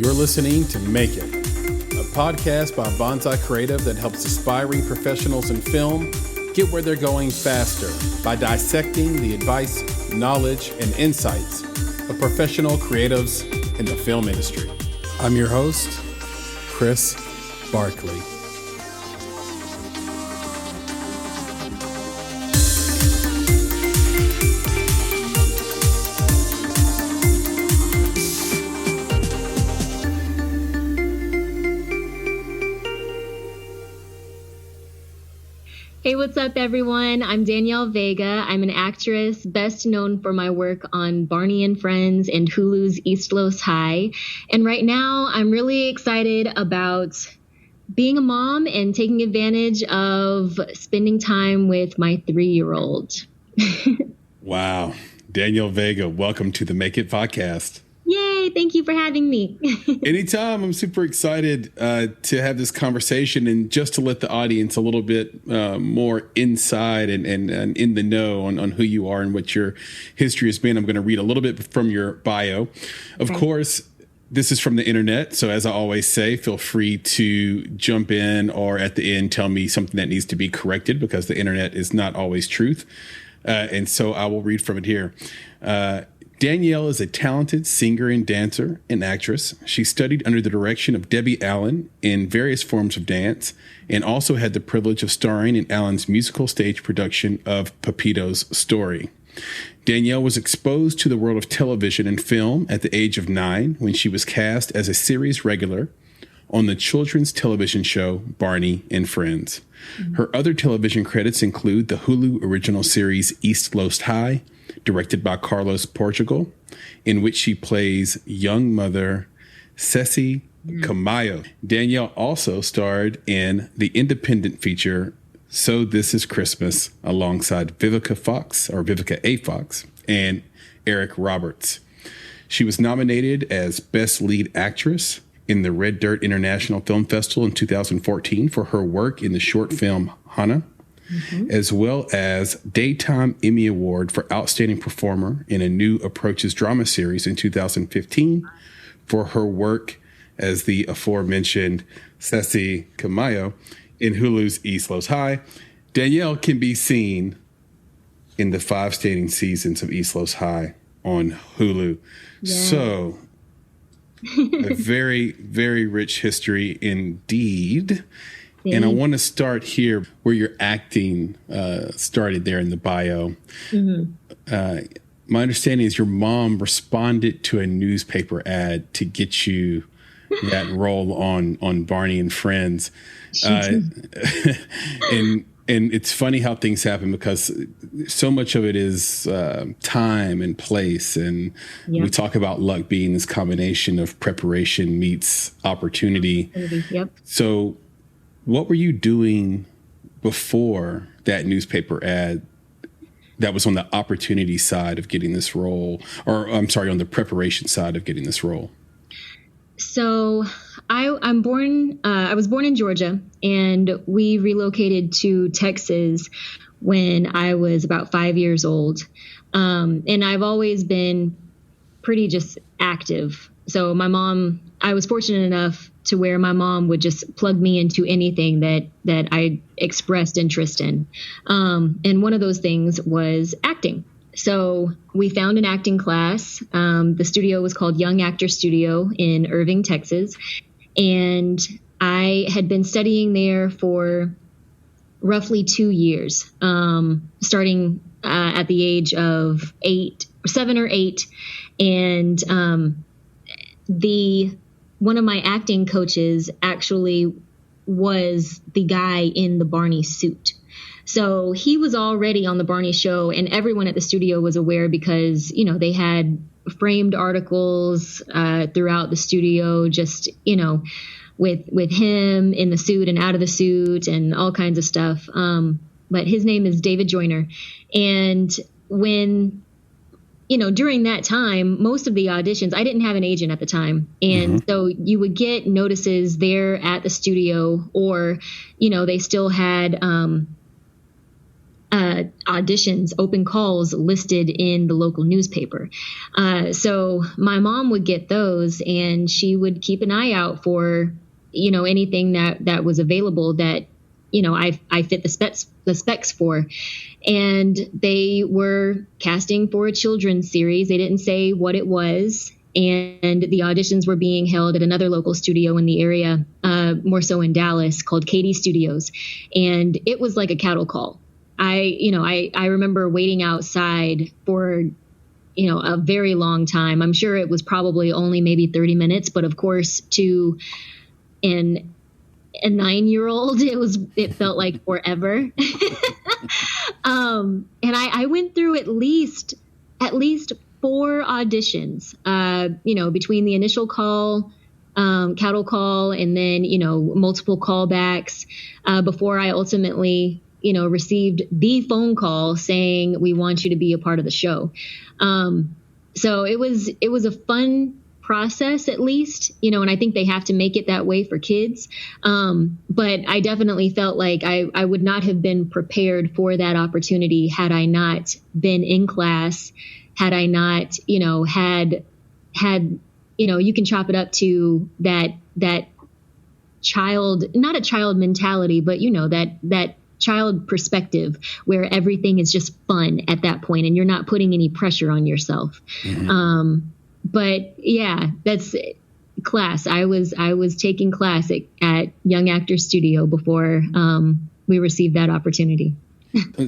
You're listening to Make It, a podcast by Bonsai Creative that helps aspiring professionals in film get where they're going faster by dissecting the advice, knowledge, and insights of professional creatives in the film industry. I'm your host, Chris Barkley. Hey, what's up, everyone? I'm Danielle Vega. I'm an actress best known for my work on Barney and Friends and Hulu's East Los High. And right now, I'm really excited about being a mom and taking advantage of spending time with my 3-year-old. Wow. Danielle Vega, welcome to the Make It podcast. Yay, thank you for having me. Anytime. I'm super excited to have this conversation and just to let the audience a little bit more inside and in the know on who you are and what your history has been. I'm going to read a little bit from your bio. Of course, this is from the internet. So as I always say, feel free to jump in or at the end tell me something that needs to be corrected because the internet is not always truth. And so I will read from it here. Danielle is a talented singer and dancer and actress. She studied under the direction of Debbie Allen in various forms of dance and also had the privilege of starring in Allen's musical stage production of Pepito's Story. Danielle was exposed to the world of television and film at the age of 9 when she was cast as a series regular on the children's television show Barney and Friends. Her other television credits include the Hulu original series East Los High, directed by Carlos Portugal, in which she plays young mother Ceci Camayo. Danielle also starred in the independent feature So This Is Christmas alongside Vivica A. Fox and Eric Roberts. She was nominated as Best Lead Actress in the Red Dirt International Film Festival in 2014 for her work in the short film Hannah, as well as Daytime Emmy Award for Outstanding Performer in a New Approaches drama series in 2015 for her work as the aforementioned Ceci Camayo in Hulu's East Los High. Danielle can be seen in the 5 standing seasons of East Los High on Hulu. Yeah. So a very, very rich history indeed. And I want to start here where your acting started there in the bio. My understanding is your mom responded to a newspaper ad to get you that role on Barney and Friends. And it's funny how things happen because so much of it is time and place. And we talk about luck being this combination of preparation meets opportunity. So what were you doing before that newspaper ad that was on the opportunity side of getting this role? Or I'm sorry, on the preparation side of getting this role? So I was born in Georgia, and we relocated to Texas when I was about 5 years old. And I've always been pretty just active. So I was fortunate enough to where my mom would just plug me into anything that I expressed interest in. And one of those things was acting. So we found an acting class. The studio was called Young Actor Studio in Irving, Texas. And I had been studying there for roughly 2 years, starting at the age of 7 or 8. And one of my acting coaches actually was the guy in the Barney suit. So he was already on the Barney show, and everyone at the studio was aware because, they had framed articles throughout the studio, just, with him in the suit and out of the suit and all kinds of stuff. But his name is David Joyner. And when during that time, most of the auditions, I didn't have an agent at the time. And so you would get notices there at the studio, or, they still had auditions, open calls listed in the local newspaper. So my mom would get those, and she would keep an eye out for, anything that was available that, I fit the specs for. And they were casting for a children's series. They didn't say what it was. And the auditions were being held at another local studio in the area, more so in Dallas, called Katie Studios. And it was like a cattle call. I remember waiting outside for, a very long time. I'm sure it was probably only maybe 30 minutes, but of course to a 9-year-old, it felt like forever. And I went through at least 4 auditions, between the initial call, cattle call, and then, multiple callbacks, before I ultimately, received the phone call saying, we want you to be a part of the show. So it was a fun process, at least, and I think they have to make it that way for kids. But I definitely felt like I would not have been prepared for that opportunity had I not been in class, had I not, had, you can chop it up to that child, not a child mentality, but, that child perspective where everything is just fun at that point and you're not putting any pressure on yourself. Mm-hmm. But yeah, that's class. I was taking class at Young Actors Studio before we received that opportunity.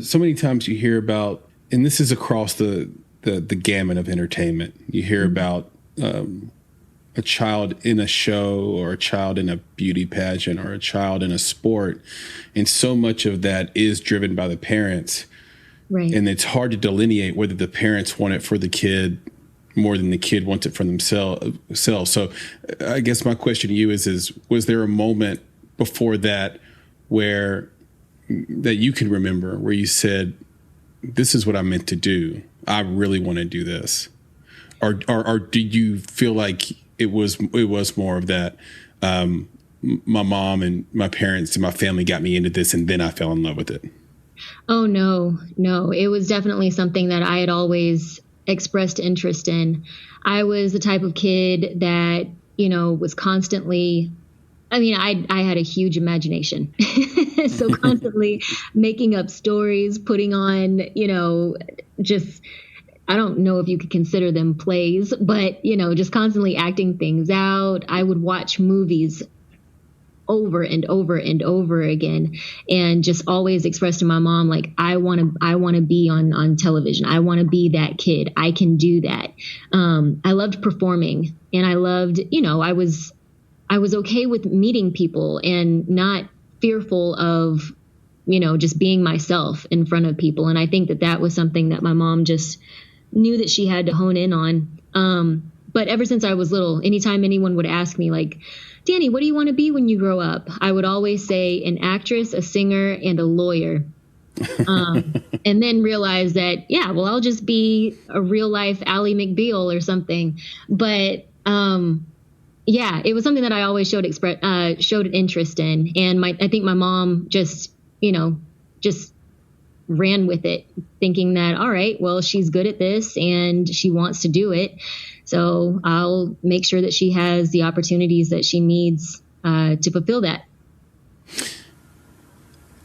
So many times you hear about, and this is across the gamut of entertainment, you hear mm-hmm. about a child in a show or a child in a beauty pageant or a child in a sport. And so much of that is driven by the parents. Right. And it's hard to delineate whether the parents want it for the kid more than the kid wants it for themselves. So I guess my question to you is was there a moment before that that you can remember where you said, this is what I meant to do. I really want to do this. Or did you feel like it was more of that, my mom and my parents and my family got me into this and then I fell in love with it? Oh, no. It was definitely something that I had always expressed interest in. I was the type of kid that, was constantly, I had a huge imagination. So constantly making up stories, putting on, just, I don't know if you could consider them plays, but, just constantly acting things out. I would watch movies over and over and over again and just always express to my mom, like, I want to be on television. I want to be that kid. I can do that. I loved performing, and I loved, I was okay with meeting people and not fearful of, just being myself in front of people. And I think that was something that my mom just knew that she had to hone in on. But ever since I was little, anytime anyone would ask me, like, Danny, what do you want to be when you grow up? I would always say an actress, a singer, and a lawyer. And then realize that, I'll just be a real life Ally McBeal or something. But it was something that I always showed an interest in. And I think my mom just ran with it, thinking that, all right, well, she's good at this and she wants to do it. So I'll make sure that she has the opportunities that she needs to fulfill that.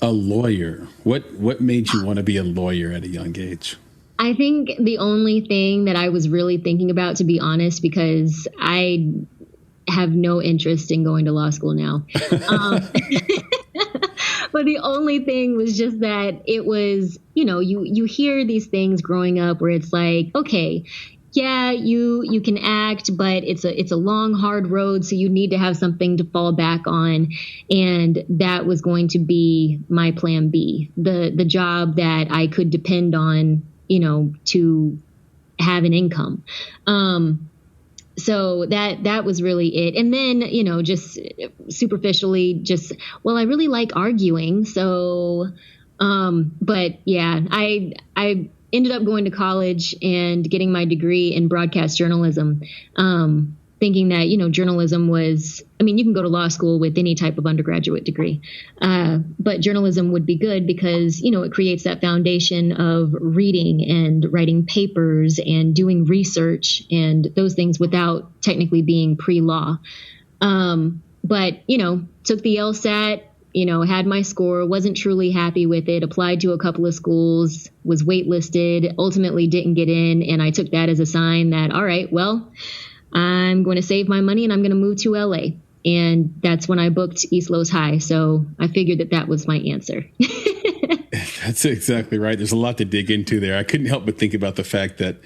A lawyer. What made you want to be a lawyer at a young age? I think the only thing that I was really thinking about, to be honest, because I have no interest in going to law school now. But the only thing was just that it was, you hear these things growing up where it's like, okay, yeah, you can act, but it's a long, hard road. So you need to have something to fall back on. And that was going to be my plan B, the job that I could depend on, to have an income. So that was really it. And then, just superficially, I really like arguing. So, but yeah, I ended up going to college and getting my degree in broadcast journalism. thinking that, journalism was, you can go to law school with any type of undergraduate degree. But journalism would be good because, it creates that foundation of reading and writing papers and doing research and those things without technically being pre-law. But, took the LSAT, had my score, wasn't truly happy with it, applied to a couple of schools, was waitlisted, ultimately didn't get in. And I took that as a sign that, all right, well, I'm going to save my money and I'm going to move to LA. And that's when I booked East Los High. So I figured that was my answer. That's exactly right. There's a lot to dig into there. I couldn't help but think about the fact that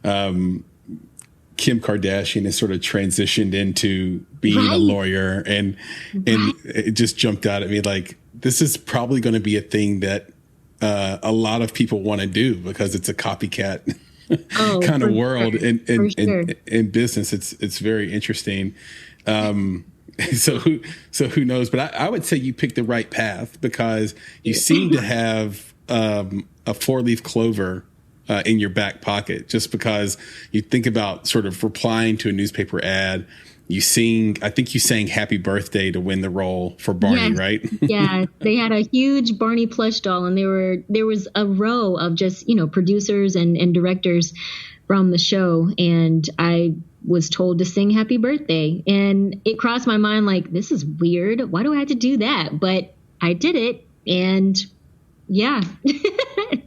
Kim Kardashian has sort of transitioned into being a lawyer, and it just jumped out at me like, this is probably going to be a thing that a lot of people want to do because it's a copycat kind of world in business. It's very interesting. So who knows? But I would say you picked the right path because you seem to have a 4-leaf clover in your back pocket, just because you think about sort of replying to a newspaper ad. I think you sang Happy Birthday to win the role for Barney, right? Yeah. They had a huge Barney plush doll, and there was a row of just, producers and directors from the show. And I was told to sing Happy Birthday, and it crossed my mind like, this is weird. Why do I have to do that? But I did it. And yeah.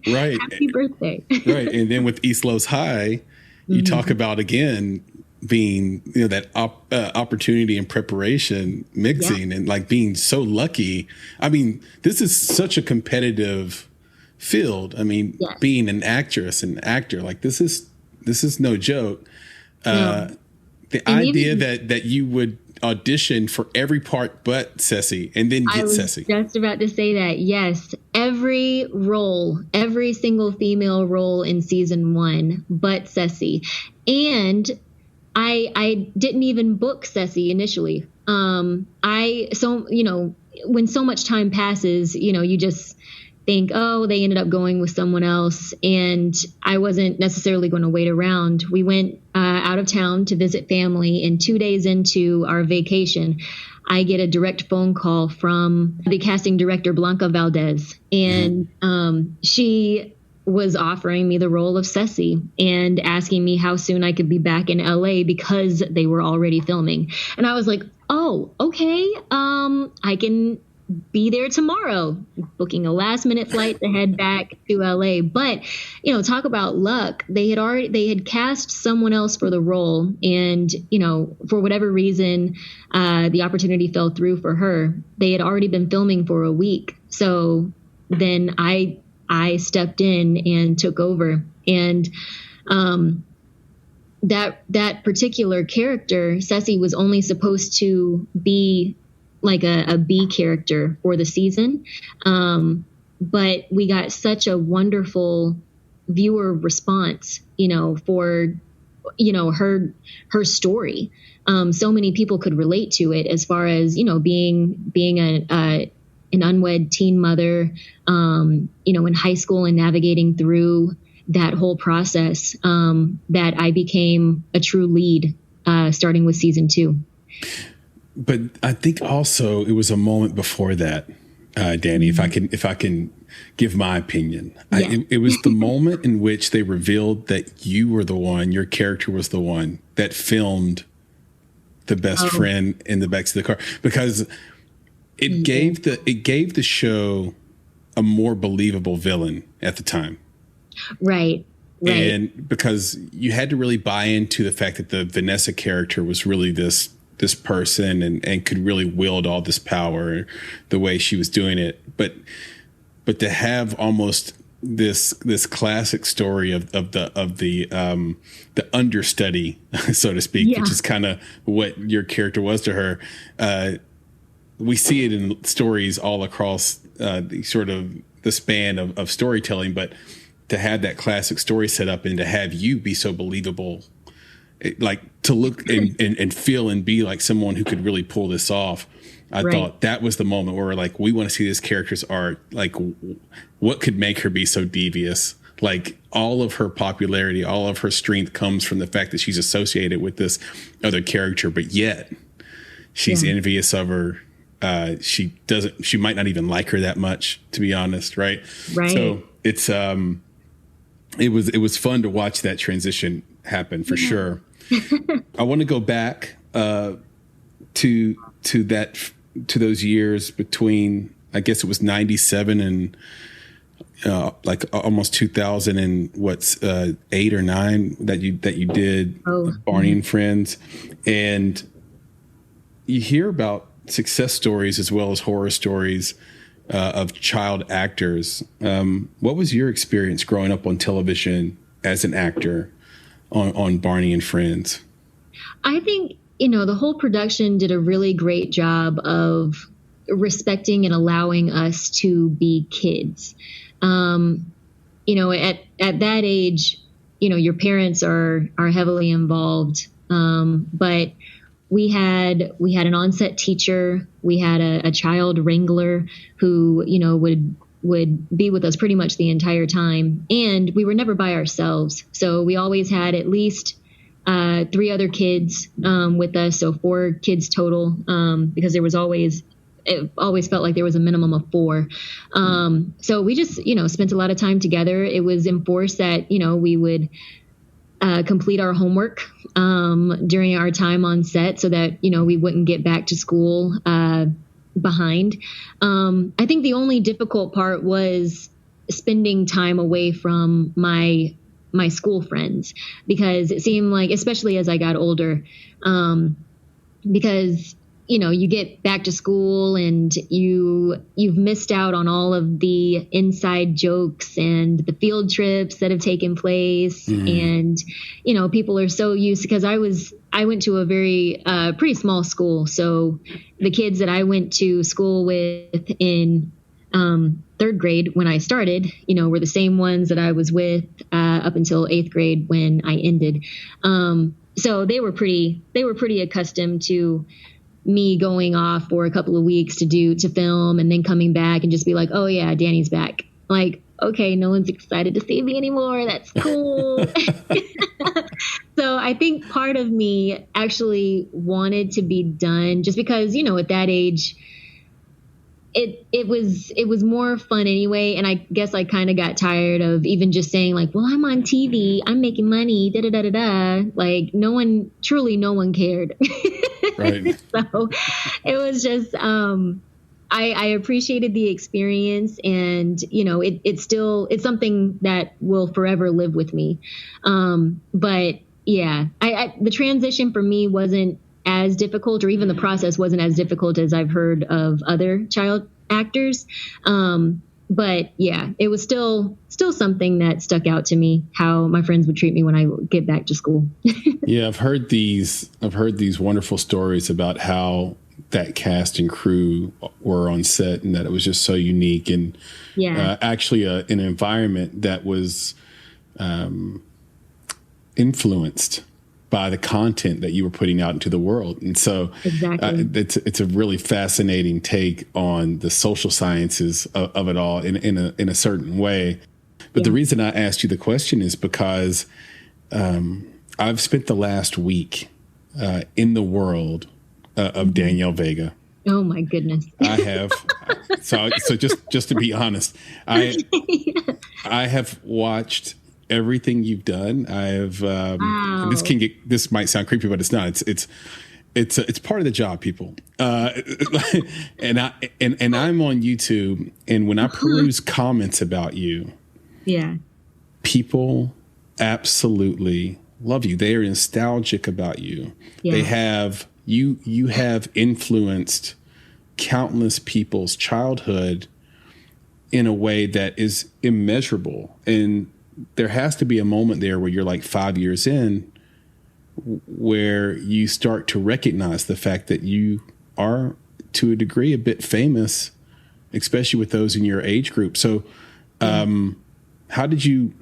Right. Happy birthday. Right. And then with East Los High, you talk about, again, being, that opportunity and preparation mixing and like being so lucky. This is such a competitive field. Being an actress and actor, like this is no joke. The idea that you would audition for every part but Ceci and then get Ceci. I was just about to say that. Yes. Every single female role in season 1 but Ceci. And I didn't even book Ceci initially. When so much time passes, you just think, oh, they ended up going with someone else. And I wasn't necessarily going to wait around. We went out of town to visit family, and 2 days into our vacation, I get a direct phone call from the casting director, Blanca Valdez. And she was offering me the role of Ceci and asking me how soon I could be back in LA because they were already filming. And I was like, oh, okay. I can be there tomorrow, booking a last minute flight to head back to LA. But, talk about luck. They had cast someone else for the role. And, for whatever reason, the opportunity fell through for her. They had already been filming for a week. So then I stepped in and took over. And, that particular character, Ceci, was only supposed to be like a B character for the season. But we got such a wonderful viewer response, for, her story. So many people could relate to it as far as, being an unwed teen mother, in high school and navigating through that whole process, that I became a true lead, starting with season 2. But I think also it was a moment before that, Danny, if I can give my opinion. Yeah. It was the moment in which they revealed that you were the one, your character was the one that filmed the best friend in the back of the car, because it gave the show a more believable villain at the time. Right. And because you had to really buy into the fact that the Vanessa character was really this person and could really wield all this power the way she was doing it. But to have almost this classic story of the understudy, so to speak, which is kind of what your character was to her. We see it in stories all across the sort of the span of storytelling, but to have that classic story set up and to have you be so believable, like to look and feel and be like someone who could really pull this off. I thought that was the moment where we're like, we want to see this character's art. Like, what could make her be so devious Like all of her popularity, all of her strength comes from the fact that she's associated with this other character, but yet she's envious of her. She might not even like her that much, to be honest. Right. So it's, it was fun to watch that transition happen for sure. I want to go back, to those years between, I guess it was 97 and, like almost 2000 and 8 or 9 that you did Barney and Friends. And you hear about success stories as well as horror stories of child actors. What was your experience growing up on television as an actor on Barney and Friends? I think, the whole production did a really great job of respecting and allowing us to be kids. At that age, your parents are heavily involved. But we had an on-set teacher. We had a child wrangler who, would be with us pretty much the entire time. And we were never by ourselves. So we always had at least 3 other kids with us. So 4 kids total, because it always felt like there was a minimum of 4. So we just, spent a lot of time together. It was enforced that, we would complete our homework during our time on set so that, we wouldn't get back to school behind. I think the only difficult part was spending time away from my school friends, because it seemed like, especially as I got older, because you get back to school and you've missed out on all of the inside jokes and the field trips that have taken place. And, people are so used, because I went to a very, pretty small school. So the kids that I went to school with in, 3rd grade when I started, were the same ones that I was with, up until 8th grade when I ended. So they were pretty accustomed to me going off for a couple of weeks to film and then coming back and just be like, oh yeah, Danny's back. Like, okay, no one's excited to see me anymore. That's cool. So I think part of me actually wanted to be done just because, at that age, it was more fun anyway. And I guess I kind of got tired of even just saying like, well, I'm on TV, I'm making money, da da da da da. Like no one cared. Right. So it was just, I appreciated the experience, and it's something that will forever live with me. But yeah, the transition for me wasn't as difficult, or even the process wasn't as difficult as I've heard of other child actors. But yeah, it was still something that stuck out to me, how my friends would treat me when I get back to school. Yeah, I've heard these wonderful stories about how that cast and crew were on set, and that it was just so unique, and actually an environment that was influenced by the content that you were putting out into the world. And so it's a really fascinating take on the social sciences of it all in a certain way. But the reason I asked you the question is because I've spent the last week in the world of Danielle Vega. Oh my goodness. I have. So just to be honest, I have watched everything you've done. I have. Wow. This might sound creepy, but it's not. It's part of the job, people. And I'm on YouTube, and when I peruse comments about you, people absolutely love you. They are nostalgic about you. Yeah. They have you have influenced countless people's childhood in a way that is immeasurable. And there has to be a moment there where you're like 5 years in, where you start to recognize the fact that you are, to a degree, a bit famous, especially with those in your age group. So, how did you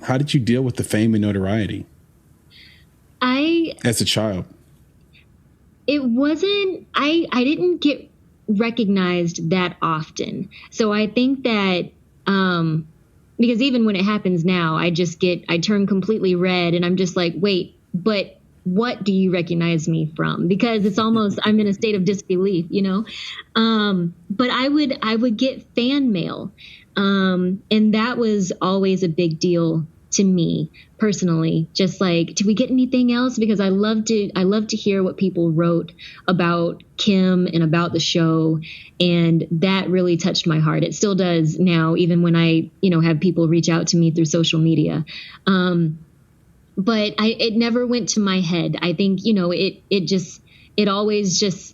deal with the fame and notoriety? As a child, it wasn't. I didn't get recognized that often. So I think that because even when it happens now, I turn completely red, and I'm just like, wait, but what do you recognize me from? Because it's almost, I'm in a state of disbelief, you know? But I would get fan mail. And that was always a big deal to me personally. Just like, did we get anything else? Because I love to hear what people wrote about Kim and about the show. And that really touched my heart. It still does now, even when I, have people reach out to me through social media. But it never went to my head. I think, it always just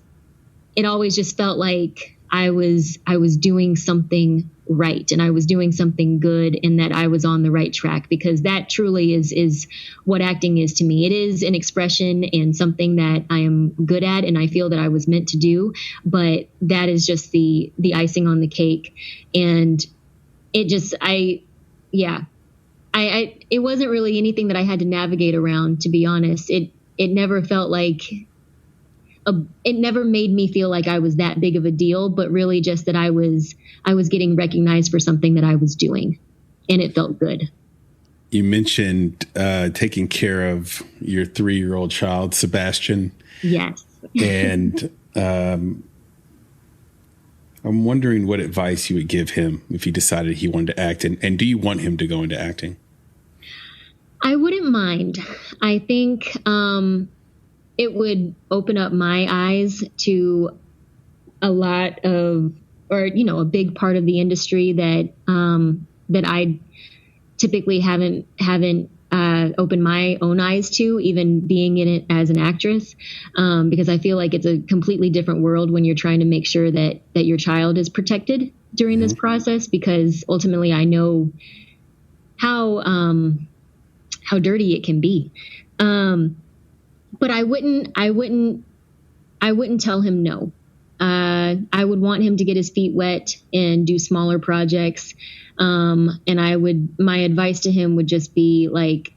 felt like I was doing something right, and I was doing something good, and that I was on the right track, because that truly is what acting is to me. It is an expression and something that I am good at, and I feel that I was meant to do, but that is just the icing on the cake. And it just, it wasn't really anything that I had to navigate around, to be honest. It never felt like it never made me feel like I was that big of a deal, but really just that I was getting recognized for something that I was doing, and it felt good. You mentioned taking care of your 3-year-old child, Sebastian. Yes. And I'm wondering what advice you would give him if he decided he wanted to act, and do you want him to go into acting? I wouldn't mind. I think it would open up my eyes to a lot of, or, a big part of the industry that I typically haven't opened my own eyes to, even being in it as an actress, because I feel like it's a completely different world when you're trying to make sure that your child is protected during this process, because ultimately I know how dirty it can be. But I wouldn't tell him no. I would want him to get his feet wet and do smaller projects. And my advice to him would just be like,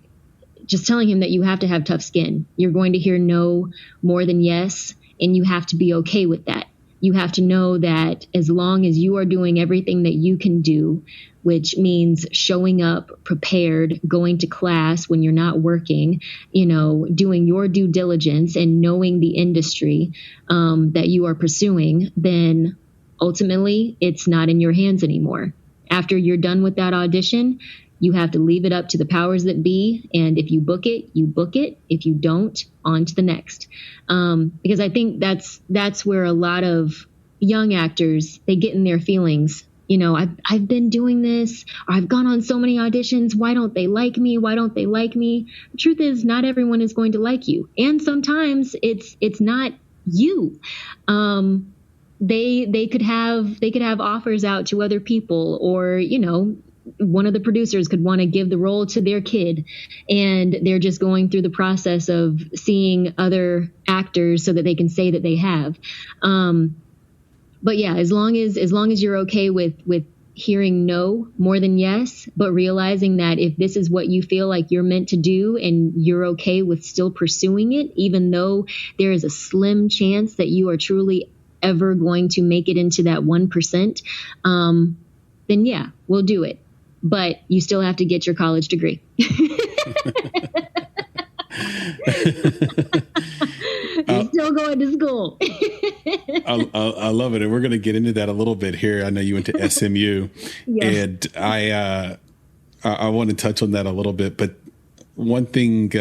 just telling him that you have to have tough skin. You're going to hear no more than yes, and you have to be okay with that. You have to know that as long as you are doing everything that you can do, which means showing up prepared, going to class when you're not working, doing your due diligence and knowing the industry that you are pursuing, then ultimately it's not in your hands anymore. After you're done with that audition, you have to leave it up to the powers that be. And if you book it, you book it. If you don't, on to the next. Because I think that's where a lot of young actors, they get in their feelings. I've been doing this, or I've gone on so many auditions. Why don't they like me? Why don't they like me? The truth is, not everyone is going to like you. And sometimes it's not you. They could have offers out to other people, or, one of the producers could want to give the role to their kid, and they're just going through the process of seeing other actors so that they can say that they have. But yeah, as long as you're okay with hearing no more than yes, but realizing that if this is what you feel like you're meant to do, and you're okay with still pursuing it, even though there is a slim chance that you are truly ever going to make it into that 1%, then yeah, we'll do it. But you still have to get your college degree. You're still going to school. I love it. And we're going to get into that a little bit here. I know you went to SMU. Yes. And I want to touch on that a little bit. But one thing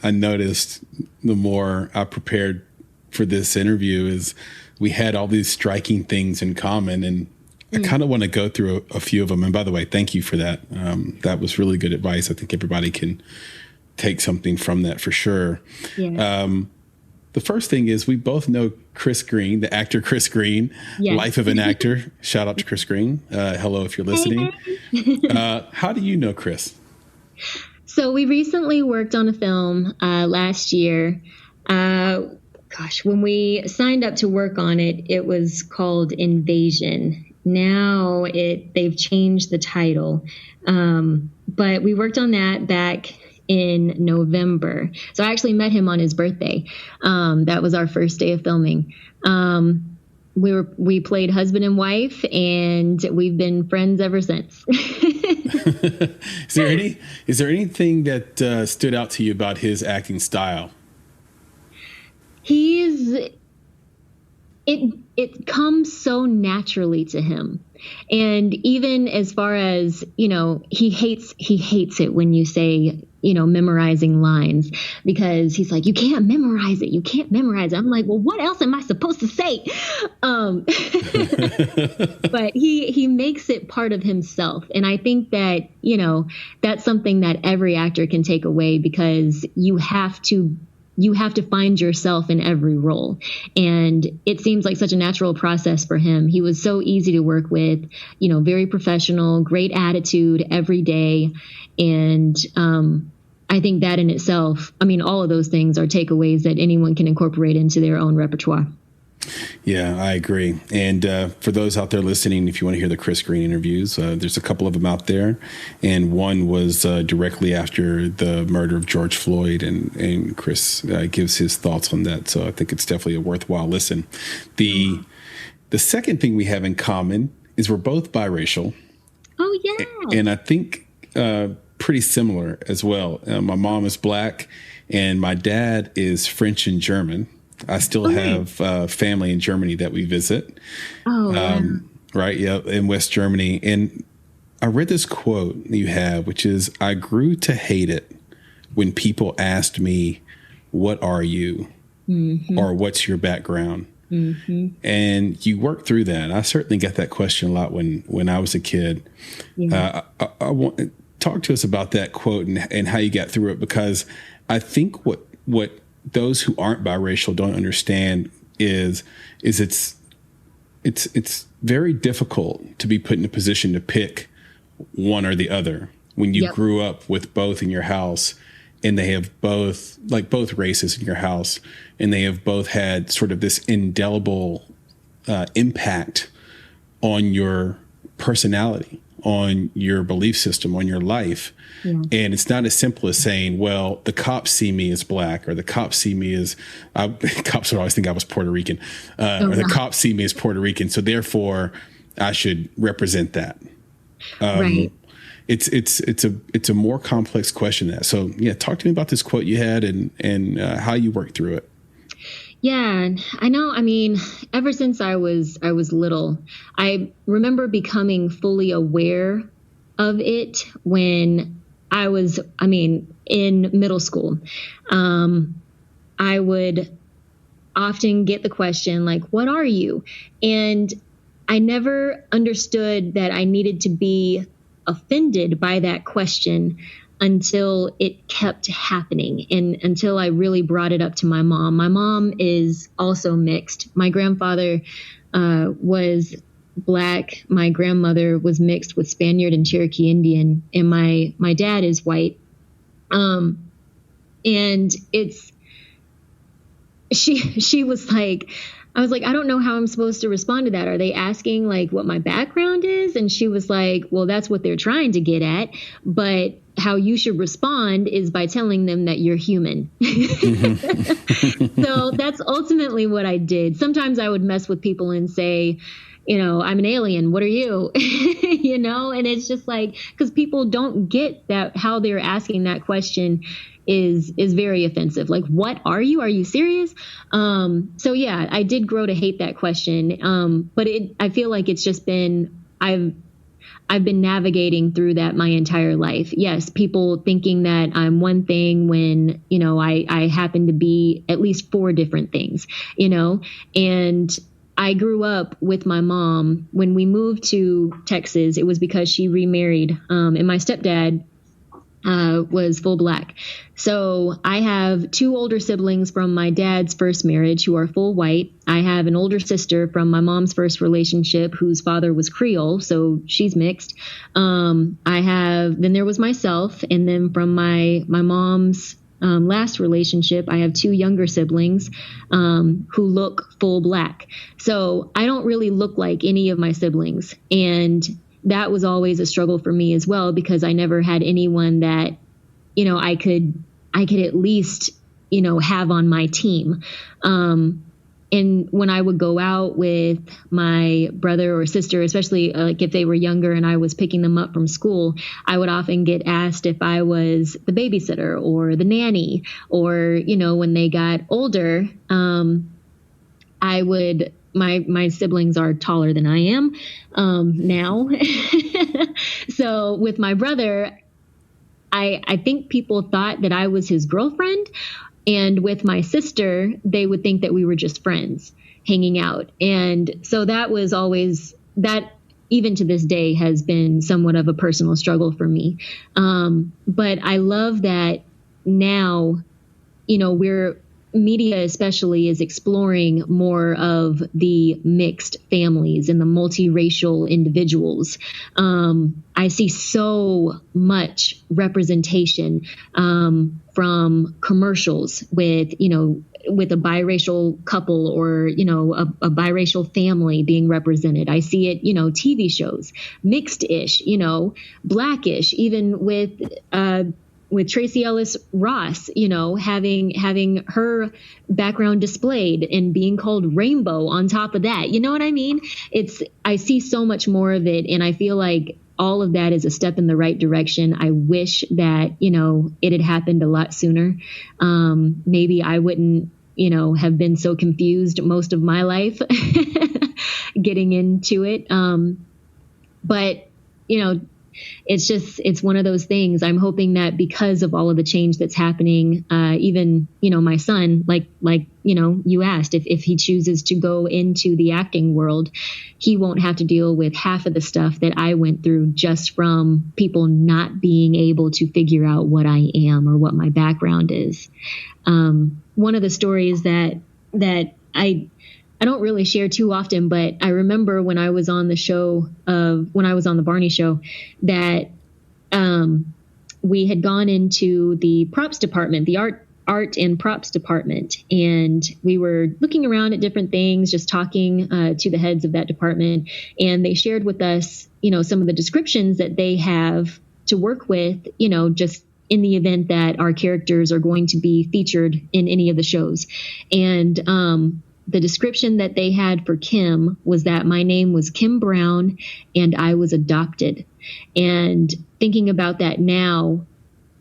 I noticed the more I prepared for this interview is we had all these striking things in common. And I kind of want to go through a few of them. And by the way, thank you for that. That was really good advice. I think everybody can take something from that for sure. Yeah. The first thing is we both know Chris Green, the actor Chris Green, yes. Life of an Actor. Shout out to Chris Green. Hello, if you're listening. How do you know Chris? So we recently worked on a film last year. When we signed up to work on it, it was called Invasion. Now they've changed the title. But we worked on that back in November. So I actually met him on his birthday. That was our first day of filming. We played husband and wife, and we've been friends ever since. Is there anything that stood out to you about his acting style? It comes so naturally to him. And even as far as, he hates it when you say, memorizing lines, because he's like, you can't memorize it. You can't memorize it. I'm like, well, what else am I supposed to say? But he makes it part of himself. And I think that, that's something that every actor can take away, because you have to find yourself in every role. And it seems like such a natural process for him. He was so easy to work with, very professional, great attitude every day. And I think that in itself, all of those things are takeaways that anyone can incorporate into their own repertoire. Yeah, I agree. And for those out there listening, if you want to hear the Chris Green interviews, there's a couple of them out there. And one was directly after the murder of George Floyd. And Chris gives his thoughts on that. So I think it's definitely a worthwhile listen. The second thing we have in common is we're both biracial. Oh, yeah. And I think pretty similar as well. My mom is Black and my dad is French and German. I still have family in Germany that we visit. Oh, wow. Right. Yeah. In West Germany. And I read this quote you have, which is, I grew to hate it when people asked me, what are you? Mm-hmm. Or what's your background? Mm-hmm. And you work through that. I certainly got that question a lot when I was a kid. Yeah. I want talk to us about that quote and how you got through it, because I think what those who aren't biracial don't understand is it's very difficult to be put in a position to pick one or the other when you grew up with both in your house, and they have both races in your house, and they have both had sort of this indelible impact on your personality, on your belief system, on your life. Yeah. And it's not as simple as saying, well, the cops see me as Black, or the cops see me as cops would always think I was Puerto Rican, or the cops see me as Puerto Rican, so therefore I should represent that. Right. It's a more complex question than that. So yeah, talk to me about this quote you had and how you worked through it. Yeah, I know. Ever since I was little, I remember becoming fully aware of it when I was, in middle school. I would often get the question, like, what are you? And I never understood that I needed to be offended by that question until it kept happening, and until I really brought it up to my mom. My mom is also mixed. My grandfather was Black. My grandmother was mixed with Spaniard and Cherokee Indian, and my dad is white. And she was like, I was like, I don't know how I'm supposed to respond to that. Are they asking like what my background is? And she was like, well, that's what they're trying to get at. But how you should respond is by telling them that you're human. So that's ultimately what I did. Sometimes I would mess with people and say, I'm an alien. What are you? And it's just like, because people don't get that how they're asking that question is very offensive. Like, what are you? Are you serious? So yeah, I did grow to hate that question. But I feel like it's just been, I've been navigating through that my entire life. Yes, people thinking that I'm one thing when, I happen to be at least 4 different things, and I grew up with my mom. When we moved to Texas, it was because she remarried, and my stepdad was full Black. So I have 2 older siblings from my dad's first marriage who are full white. I have an older sister from my mom's first relationship whose father was Creole, so she's mixed. Then there was myself, and then from my mom's last relationship, I have 2 younger siblings who look full Black. So I don't really look like any of my siblings, and that was always a struggle for me as well, because I never had anyone that, I could at least, have on my team. and when I would go out with my brother or sister, especially like if they were younger and I was picking them up from school, I would often get asked if I was the babysitter or the nanny, or, you know, when they got older, I would, my siblings are taller than I am now. So with my brother, I think people thought that I was his girlfriend. And with my sister, they would think that we were just friends hanging out. And so that was always, that even to this day has been somewhat of a personal struggle for me. But I love that now, you know, media especially is exploring more of the mixed families and the multiracial individuals. I see so much representation from commercials with, you know, with a biracial couple or, you know, a biracial family being represented. I see it, you know, TV shows, mixed-ish, you know, blackish, even with Tracy Ellis Ross, you know, having her background displayed and being called rainbow on top of that. You know what I mean? I see so much more of it. And I feel like all of that is a step in the right direction. I wish that, you know, it had happened a lot sooner. Maybe I wouldn't, you know, have been so confused most of my life getting into it. But, you know, it's one of those things. I'm hoping that because of all of the change that's happening, even, you know, my son, like, you know, you asked if he chooses to go into the acting world, he won't have to deal with half of the stuff that I went through just from people not being able to figure out what I am or what my background is. One of the stories that I don't really share too often, but I remember when I was on the show, when I was on the Barney show, that we had gone into the props department, the art and props department, and we were looking around at different things, just talking to the heads of that department, and they shared with us, you know, some of the descriptions that they have to work with, you know, just in the event that our characters are going to be featured in any of the shows. And the description that they had for Kim was that my name was Kim Brown and I was adopted. And thinking about that now,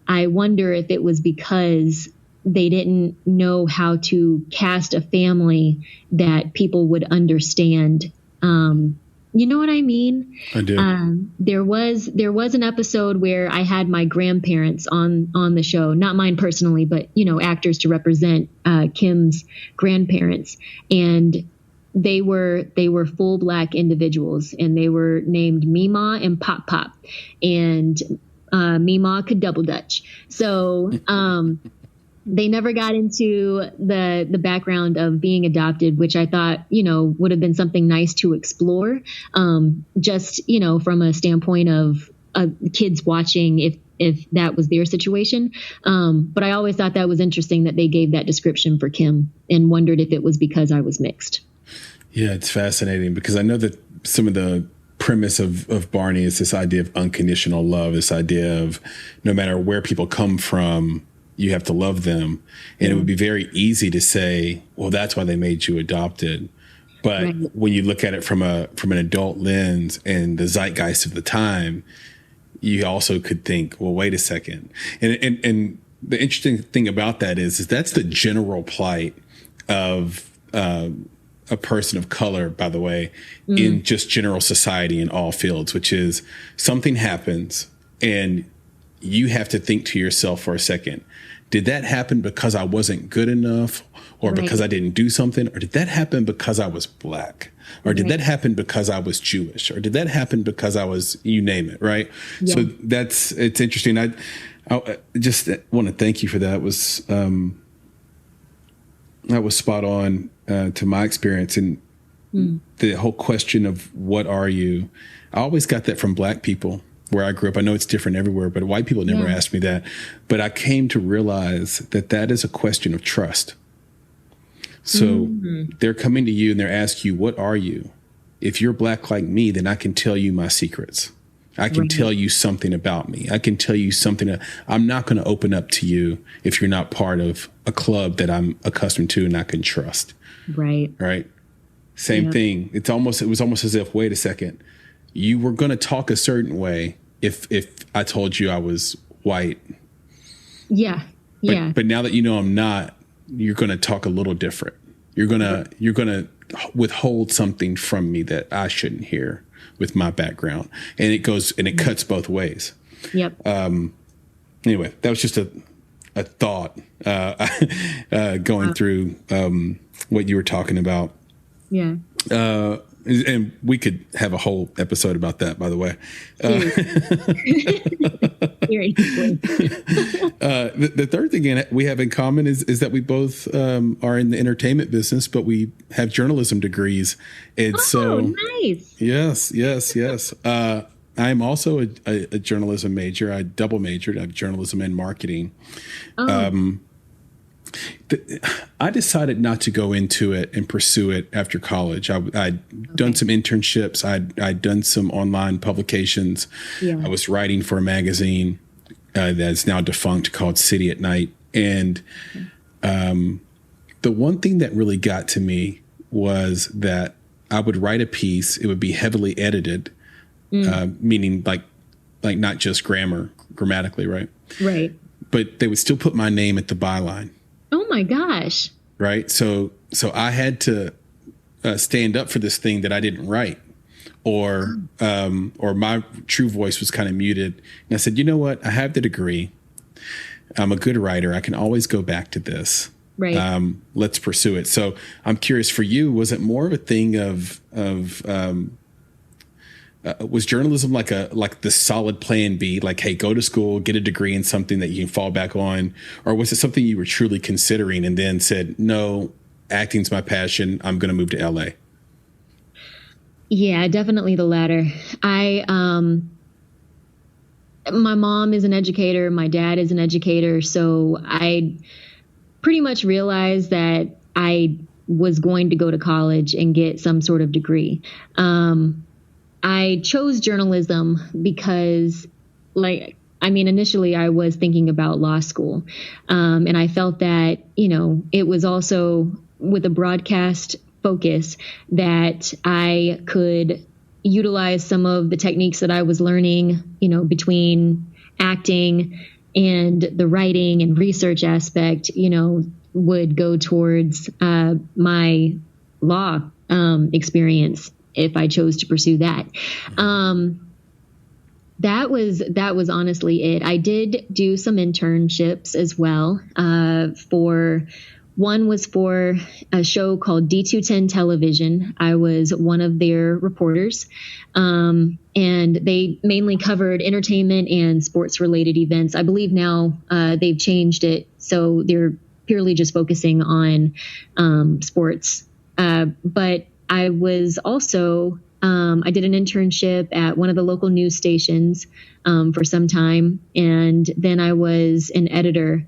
I wonder if it was because they didn't know how to cast a family that people would understand. You know what I mean? I do. There was an episode where I had my grandparents on the show, not mine personally, but, you know, actors to represent Kim's grandparents. And they were full Black individuals, and they were named Meemaw and Pop Pop. And Meemaw could double Dutch. So they never got into the background of being adopted, which I thought, you know, would have been something nice to explore, just, you know, from a standpoint of kids watching if that was their situation. But I always thought that was interesting that they gave that description for Kim, and wondered if it was because I was mixed. Yeah, it's fascinating because I know that some of the premise of Barney is this idea of unconditional love, this idea of no matter where people come from, you have to love them. And it would be very easy to say, well, that's why they made you adopted. But right. When you look at it from an adult lens and the zeitgeist of the time, you also could think, well, wait a second. And the interesting thing about that is that's the general plight of a person of color, by the way, in just general society in all fields, which is something happens and you have to think to yourself for a second, did that happen because I wasn't good enough, or right. because I didn't do something? Or did that happen because I was Black? Or did right. that happen because I was Jewish? Or did that happen because I was, you name it, right? Yeah. So it's interesting. I just want to thank you for that. That was spot on to my experience. And the whole question of what are you? I always got that from Black people where I grew up. I know it's different everywhere, but white people never asked me that. But I came to realize that is a question of trust. So they're coming to you and they're asking you, what are you? If you're Black like me, then I can tell you my secrets. I can tell you something about me. I can tell you something. I'm not going to open up to you if you're not part of a club that I'm accustomed to and I can trust. Right. Right. Same thing. It was almost as if, wait a second, you were going to talk a certain way if I told you I was white. Yeah. But now that you know I'm not, you're going to talk a little different. You're going to withhold something from me that I shouldn't hear with my background. And it cuts both ways. Yep. Anyway, that was just a thought going through what you were talking about. Yeah. And we could have a whole episode about that, by the way. The third thing we have in common is that we both are in the entertainment business, but we have journalism degrees. And nice. Yes. I am also a journalism major. I double majored. I have journalism and marketing. I decided not to go into it and pursue it after college. I'd done some internships. I'd done some online publications. Yeah. I was writing for a magazine that's now defunct called City at Night. And the one thing that really got to me was that I would write a piece. It would be heavily edited, meaning like not just grammatically, right? Right. But they would still put my name at the byline. Oh my gosh. Right. So I had to stand up for this thing that I didn't write, or my true voice was kind of muted. And I said, you know what? I have the degree. I'm a good writer. I can always go back to this. Right. Let's pursue it. So I'm curious for you, was it more of a thing of was journalism like the solid plan B, like, hey, go to school, get a degree in something that you can fall back on? Or was it something you were truly considering and then said, no, acting's my passion, I'm going to move to LA? Yeah, definitely the latter. My mom is an educator. My dad is an educator. So I pretty much realized that I was going to go to college and get some sort of degree. I chose journalism because, initially I was thinking about law school. And I felt that, it was also with a broadcast focus that I could utilize some of the techniques that I was learning, between acting and the writing and research aspect, would go towards my law experience if I chose to pursue that. That was honestly it. I did do some internships as well. One was for a show called D210 Television. I was one of their reporters, and they mainly covered entertainment and sports related events. I believe now they've changed it, so they're purely just focusing on sports. But I was also, I did an internship at one of the local news stations for some time. And then I was an editor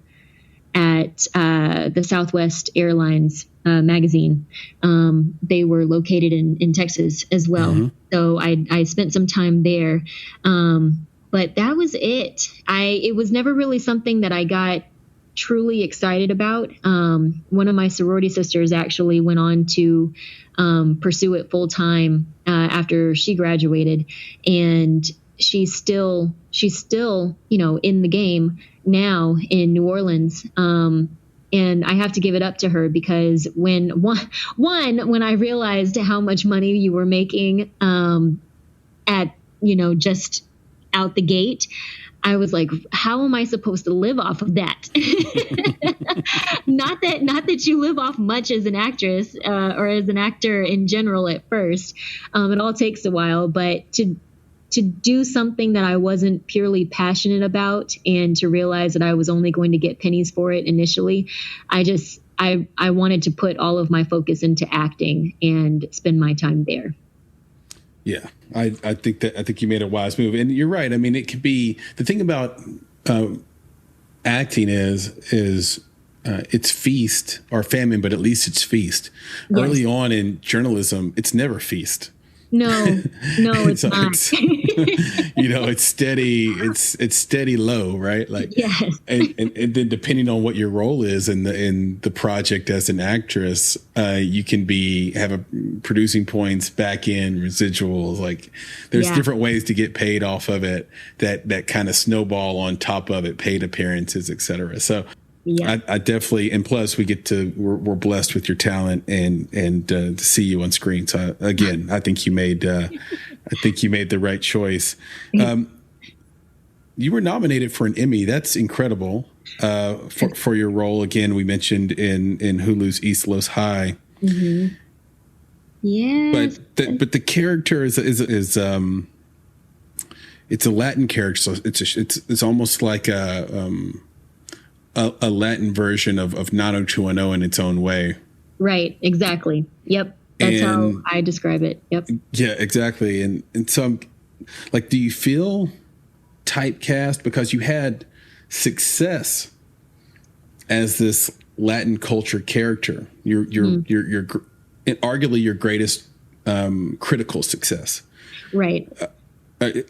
at the Southwest Airlines magazine. They were located in Texas as well. Mm-hmm. So I spent some time there. But that was it. It was never really something that I got truly excited about. One of my sorority sisters actually went on to pursue it full time after she graduated, and she's still in the game now in New Orleans. And I have to give it up to her because when I realized how much money you were making at just out the gate, I was like, how am I supposed to live off of that? Not that you live off much as an actress or as an actor in general at first. It all takes a while, but to do something that I wasn't purely passionate about and to realize that I was only going to get pennies for it initially, I wanted to put all of my focus into acting and spend my time there. Yeah, I think you made a wise move, and you're right. I mean, it could be the thing about acting is it's feast or famine, but at least it's feast. Yes. Early on in journalism, it's never feast. No, it's not. It's steady. It's steady low, right? Like, Yes. and then depending on what your role is in the project as an actress, you can have a producing points, back end residuals. Like, there's different ways to get paid off of it. That kind of snowball on top of it, paid appearances, etc. So. Yeah. I definitely, and plus we're blessed with your talent and to see you on screen. So again, I think you made the right choice. You were nominated for an Emmy. That's incredible. For your role. Again, we mentioned in Hulu's East Los High. Mm-hmm. Yeah. But the character is it's a Latin character. So it's almost like a Latin version of 90210 in its own way. Right. Exactly. Yep. That's how I describe it. Yep. Yeah, exactly. And so do you feel typecast because you had success as this Latin culture character? Your arguably your greatest critical success. Right.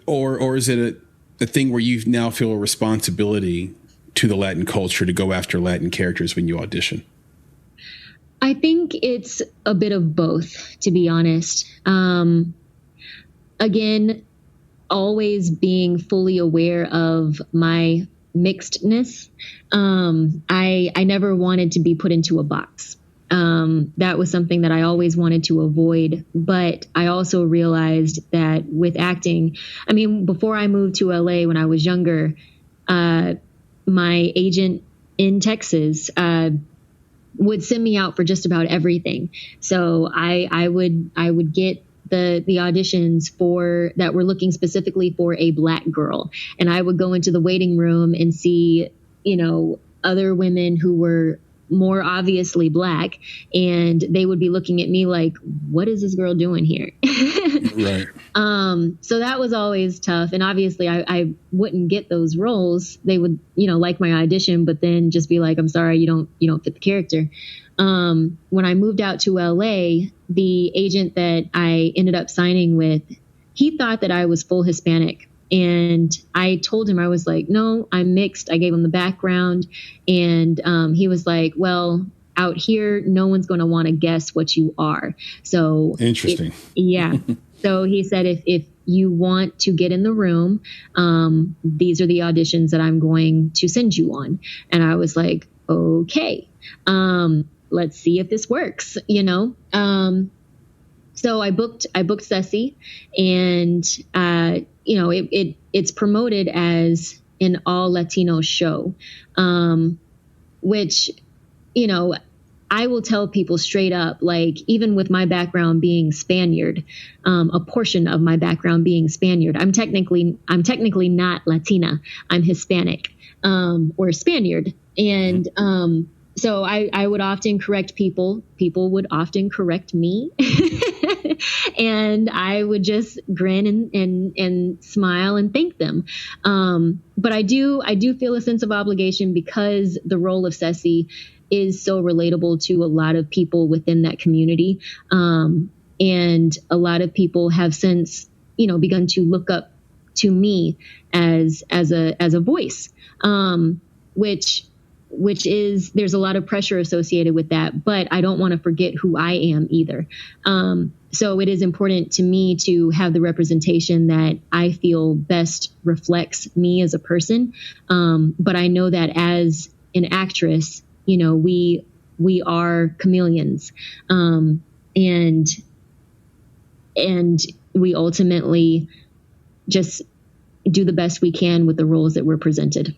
Or is it a thing where you now feel a responsibility to the Latin culture to go after Latin characters when you audition? I think it's a bit of both, to be honest. Again, always being fully aware of my mixedness. I never wanted to be put into a box. That was something that I always wanted to avoid. But I also realized that with acting, before I moved to LA when I was younger, my agent in Texas would send me out for just about everything. So I would get the auditions that were looking specifically for a Black girl. And I would go into the waiting room and see, other women who were more obviously Black, and they would be looking at me like, what is this girl doing here? Right. So that was always tough. And obviously I wouldn't get those roles. They would, like my audition, but then just be like, I'm sorry, you don't fit the character. When I moved out to LA, the agent that I ended up signing with, he thought that I was full Hispanic. And I told him, I was like, no, I'm mixed. I gave him the background. And he was like, well, out here, no one's going to want to guess what you are. So interesting. Yeah. So he said, if you want to get in the room, these are the auditions that I'm going to send you on. And I was like, okay, let's see if this works, So I booked Ceci, and, it's promoted as an all Latino show, which, I will tell people straight up, like, even with my background being Spaniard, a portion of my background being Spaniard, I'm technically not Latina. I'm Hispanic, or Spaniard. And, so I would often correct people. People would often correct me. And I would just grin and smile and thank them. But I do feel a sense of obligation because the role of Ceci is so relatable to a lot of people within that community. And a lot of people have since, begun to look up to me as a voice, which is, there's a lot of pressure associated with that, but I don't want to forget who I am either. So it is important to me to have the representation that I feel best reflects me as a person. But I know that as an actress, we are chameleons. And we ultimately just do the best we can with the roles that we're presented.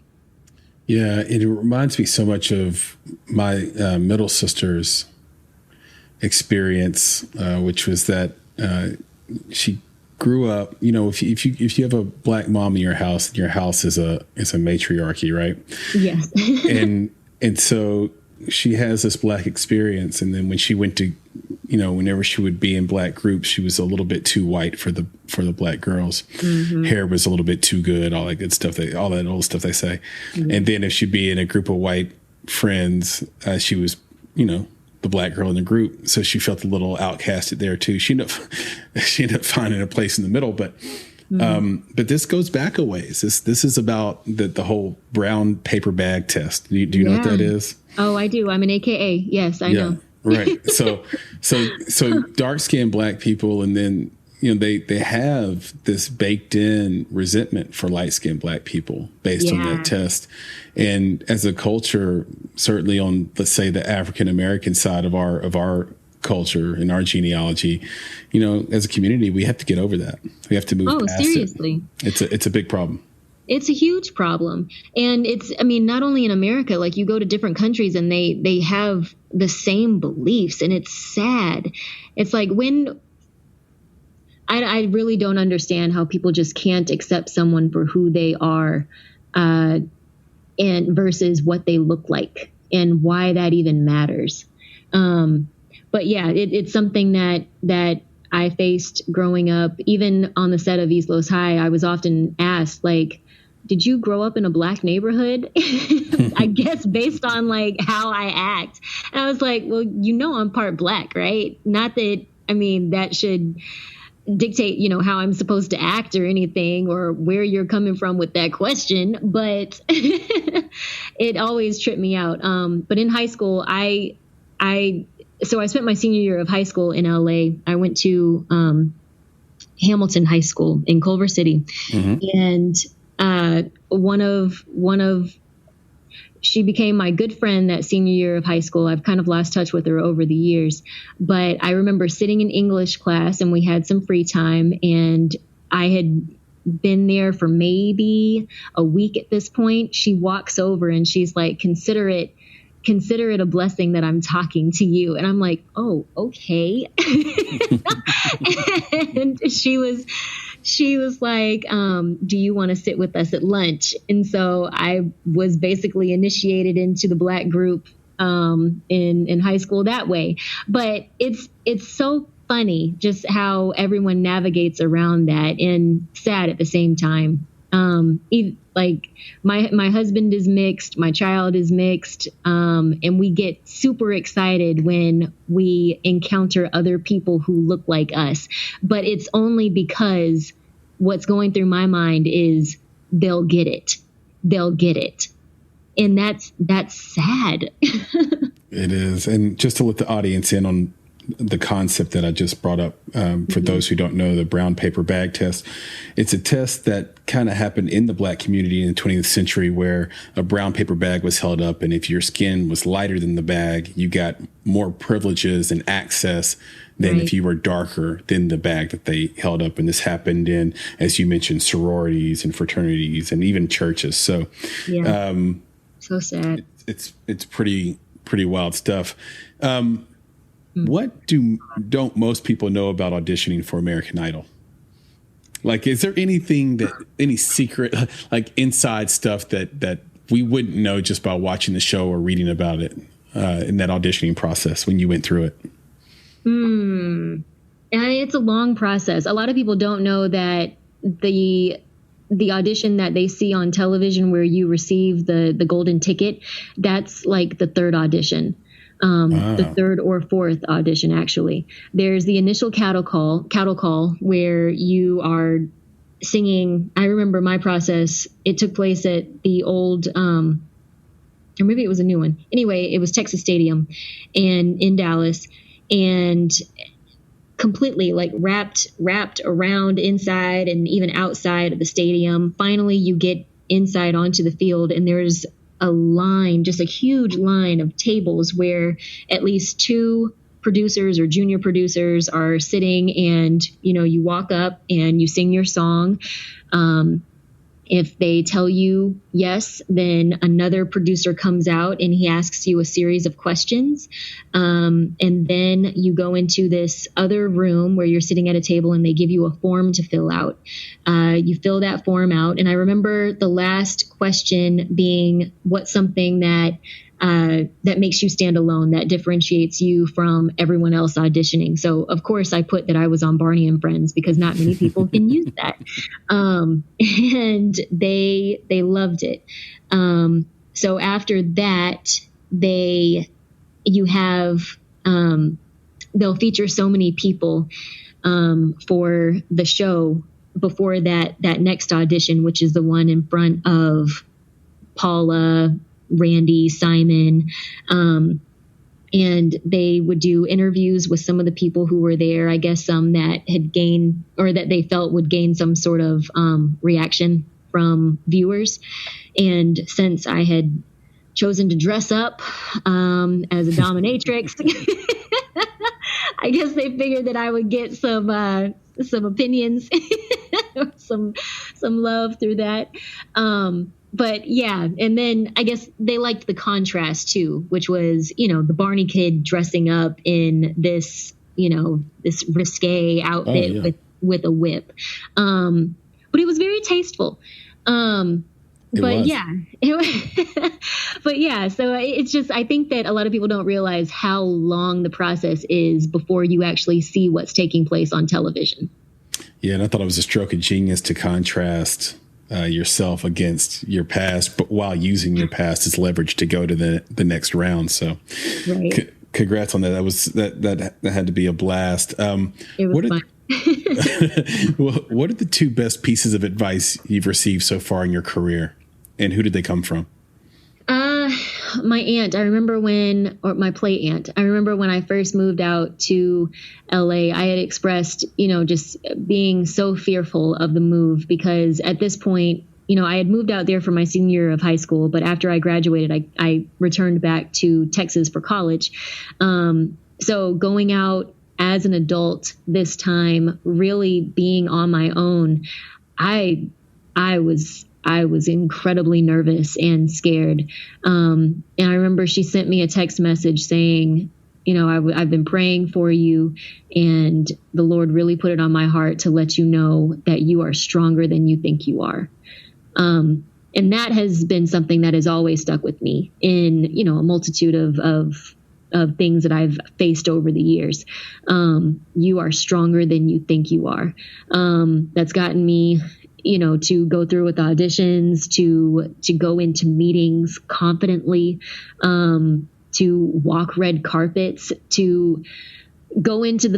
Yeah, it reminds me so much of my middle sister's experience, which was that she grew up. If you have a Black mom in your house is a matriarchy, right? Yes. and so she has this Black experience, and then when she went to, whenever she would be in Black groups, she was a little bit too white for the Black girls. Mm-hmm. Hair was a little bit too good, all that good stuff, all that old stuff they say. Mm-hmm. And then if she'd be in a group of white friends, she was, the Black girl in the group, so she felt a little outcasted there too. She ended up finding a place in the middle, but But this goes back a ways. This is about the whole brown paper bag test. Do you know what that is? Oh, I do. I'm an AKA. Yes, I know. Right. So dark skinned Black people, and then, they have this baked in resentment for light skinned Black people based on that test. And as a culture, certainly on, let's say, the African American side of our culture and our genealogy, as a community, we have to get over that. We have to move past seriously. It's a big problem. It's a huge problem. And not only in America, like you go to different countries and they have the same beliefs, and it's sad. It's like I really don't understand how people just can't accept someone for who they are, and versus what they look like and why that even matters. But yeah, it's something that I faced growing up. Even on the set of East Los High, I was often asked, like, did you grow up in a Black neighborhood? I guess based on like how I act. And I was like, well, I'm part Black, right? Not that, that should dictate, how I'm supposed to act or anything, or where you're coming from with that question. But it always tripped me out. But in high school, so I spent my senior year of high school in LA. I went to Hamilton High School in Culver City. And she became my good friend that senior year of high school. I've kind of lost touch with her over the years, but I remember sitting in English class and we had some free time, and I had been there for maybe a week at this point. She walks over and she's like, consider it a blessing that I'm talking to you. And I'm like, oh, okay. And she was like, do you want to sit with us at lunch? And so I was basically initiated into the Black group in high school that way. But it's so funny just how everyone navigates around that, and sad at the same time. Like my husband is mixed, my child is mixed, and we get super excited when we encounter other people who look like us. But it's only because what's going through my mind is they'll get it. And that's sad. It is. And just to let the audience in on the concept that I just brought up, for those who don't know, the brown paper bag test, it's a test that kind of happened in the Black community in the 20th century, where a brown paper bag was held up, and if your skin was lighter than the bag, you got more privileges and access than if you were darker than the bag that they held up. And this happened in, as you mentioned, sororities and fraternities and even churches. So, so sad. It's pretty wild stuff. What don't most people know about auditioning for American Idol? Like, is there any secret, like inside stuff that we wouldn't know just by watching the show or reading about it in that auditioning process when you went through it? And it's a long process. A lot of people don't know that the audition that they see on television where you receive the golden ticket, that's like the third audition. The third or fourth audition, actually. There's the initial cattle call where you are singing. I remember my process. It took place at the old, or maybe it was a new one. Anyway, it was Texas Stadium and in Dallas, and completely like wrapped around inside and even outside of the stadium. Finally, you get inside onto the field, and there's a line, just a huge line of tables where at least two producers or junior producers are sitting, and, you walk up and you sing your song. If they tell you yes, then another producer comes out and he asks you a series of questions. And then you go into this other room where you're sitting at a table and they give you a form to fill out. You fill that form out. And I remember the last question being, what's something that makes you stand alone, that differentiates you from everyone else auditioning. So, of course, I put that I was on Barney and Friends because not many people can use that. And they loved it. So after that, they'll feature so many people for the show before that next audition, which is the one in front of Paula, Randy, Simon. And they would do interviews with some of the people who were there. I guess some that had gained, or that they felt would gain some sort of reaction from viewers. And since I had chosen to dress up as a dominatrix, I guess they figured that I would get some opinions, some love through that. But yeah, and then I guess they liked the contrast too, which was, the Barney kid dressing up in this, this risque outfit with a whip. But it was very tasteful. But yeah, so it's just, I think that a lot of people don't realize how long the process is before you actually see what's taking place on television. Yeah, and I thought it was a stroke of genius to contrast yourself against your past, but while using your past as leverage to go to the next round. So right. Congrats on that. That had to be a blast. It was fun. What are the two best pieces of advice you've received so far in your career, and who did they come from? My aunt, my play aunt, I remember when I first moved out to LA, I had expressed, just being so fearful of the move, because at this point, I had moved out there for my senior year of high school, but after I graduated, I returned back to Texas for college. So going out as an adult this time, really being on my own, I was incredibly nervous and scared. And I remember she sent me a text message saying, I've been praying for you, and the Lord really put it on my heart to let you know that you are stronger than you think you are. And that has been something that has always stuck with me in, a multitude of things that I've faced over the years. You are stronger than you think you are. That's gotten me, to go through with auditions, to go into meetings confidently, to walk red carpets, to go into the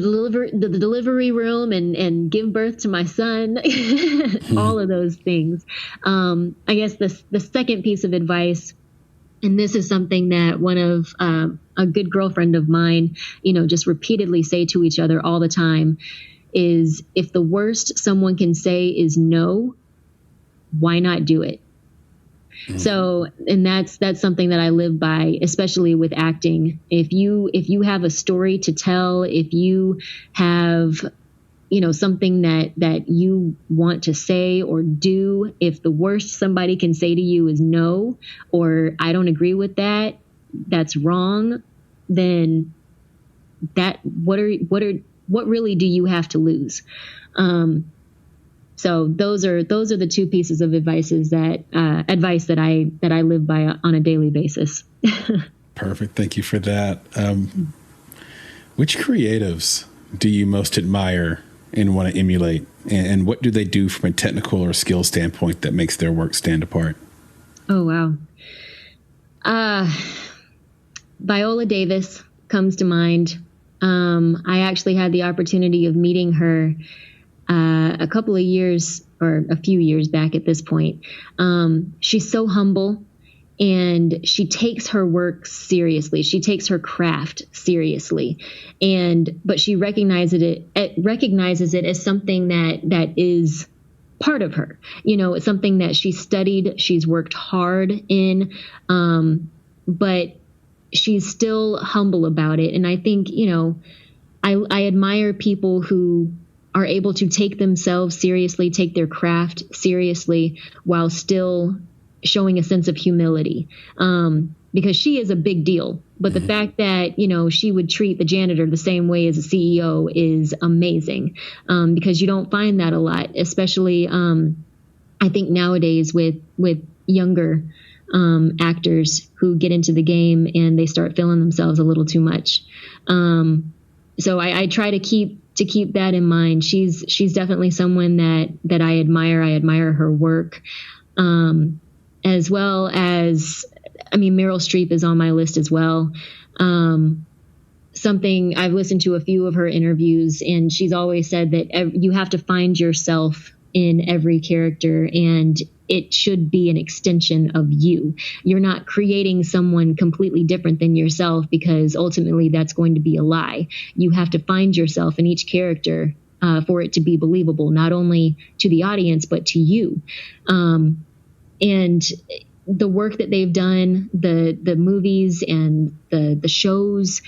delivery room and give birth to my son, all of those things. I guess the second piece of advice, and this is something that one of a good girlfriend of mine, just repeatedly say to each other all the time, is if the worst someone can say is no, why not do it? Mm-hmm. So, and that's something that I live by, especially with acting. If you have a story to tell, if you have, something that you want to say or do, if the worst somebody can say to you is no, or I don't agree with that, that's wrong, then what really do you have to lose? So those are the two pieces of advice that I live by on a daily basis. Perfect. Thank you for that. Which creatives do you most admire and want to emulate? And what do they do from a technical or skill standpoint that makes their work stand apart? Oh, wow. Viola Davis comes to mind. I actually had the opportunity of meeting her a couple of years, or a few years back at this point. She's so humble, and she takes her work seriously. She takes her craft seriously, but she recognizes it as something that is part of her. It's something that she studied, she's worked hard in, but she's still humble about it. And I think, I admire people who are able to take themselves seriously, take their craft seriously, while still showing a sense of humility. Because she is a big deal. But the fact that, she would treat the janitor the same way as a CEO is amazing. Because you don't find that a lot, especially, I think nowadays with younger actors who get into the game and they start feeling themselves a little too much. So I try to keep that in mind. She's definitely someone that I admire. I admire her work, as well as, Meryl Streep is on my list as well. Something I've listened to a few of her interviews, and she's always said that you have to find yourself in every character, and it should be an extension of you. You're not creating someone completely different than yourself, because ultimately that's going to be a lie. You have to find yourself in each character for it to be believable, not only to the audience, but to you. And the work that they've done, the movies and the shows,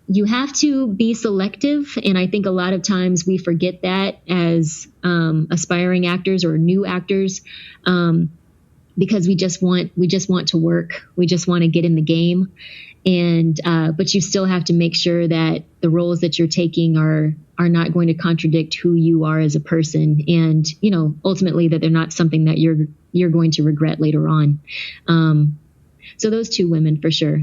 you have to be selective. And I think a lot of times we forget that as aspiring actors or new actors, because we just want to work. We just want to get in the game. And but you still have to make sure that the roles that you're taking are not going to contradict who you are as a person, and ultimately that they're not something that you're going to regret later on. So those two women for sure.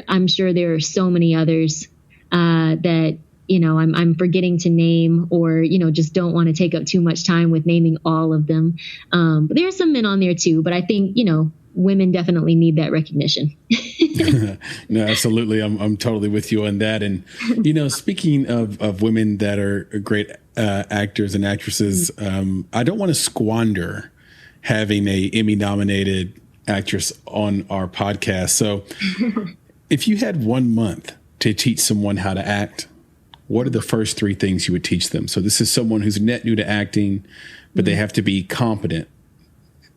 I'm sure there are so many others that I'm forgetting to name, or just don't want to take up too much time with naming all of them. But there are some men on there too. But I think women definitely need that recognition. No, absolutely. I'm totally with you on that. And, speaking of women that are great actors and actresses, I don't want to squander having a Emmy nominated actress on our podcast. So if you had 1 month to teach someone how to act, what are the first 3 things you would teach them? So this is someone who's net new to acting, but they have to be competent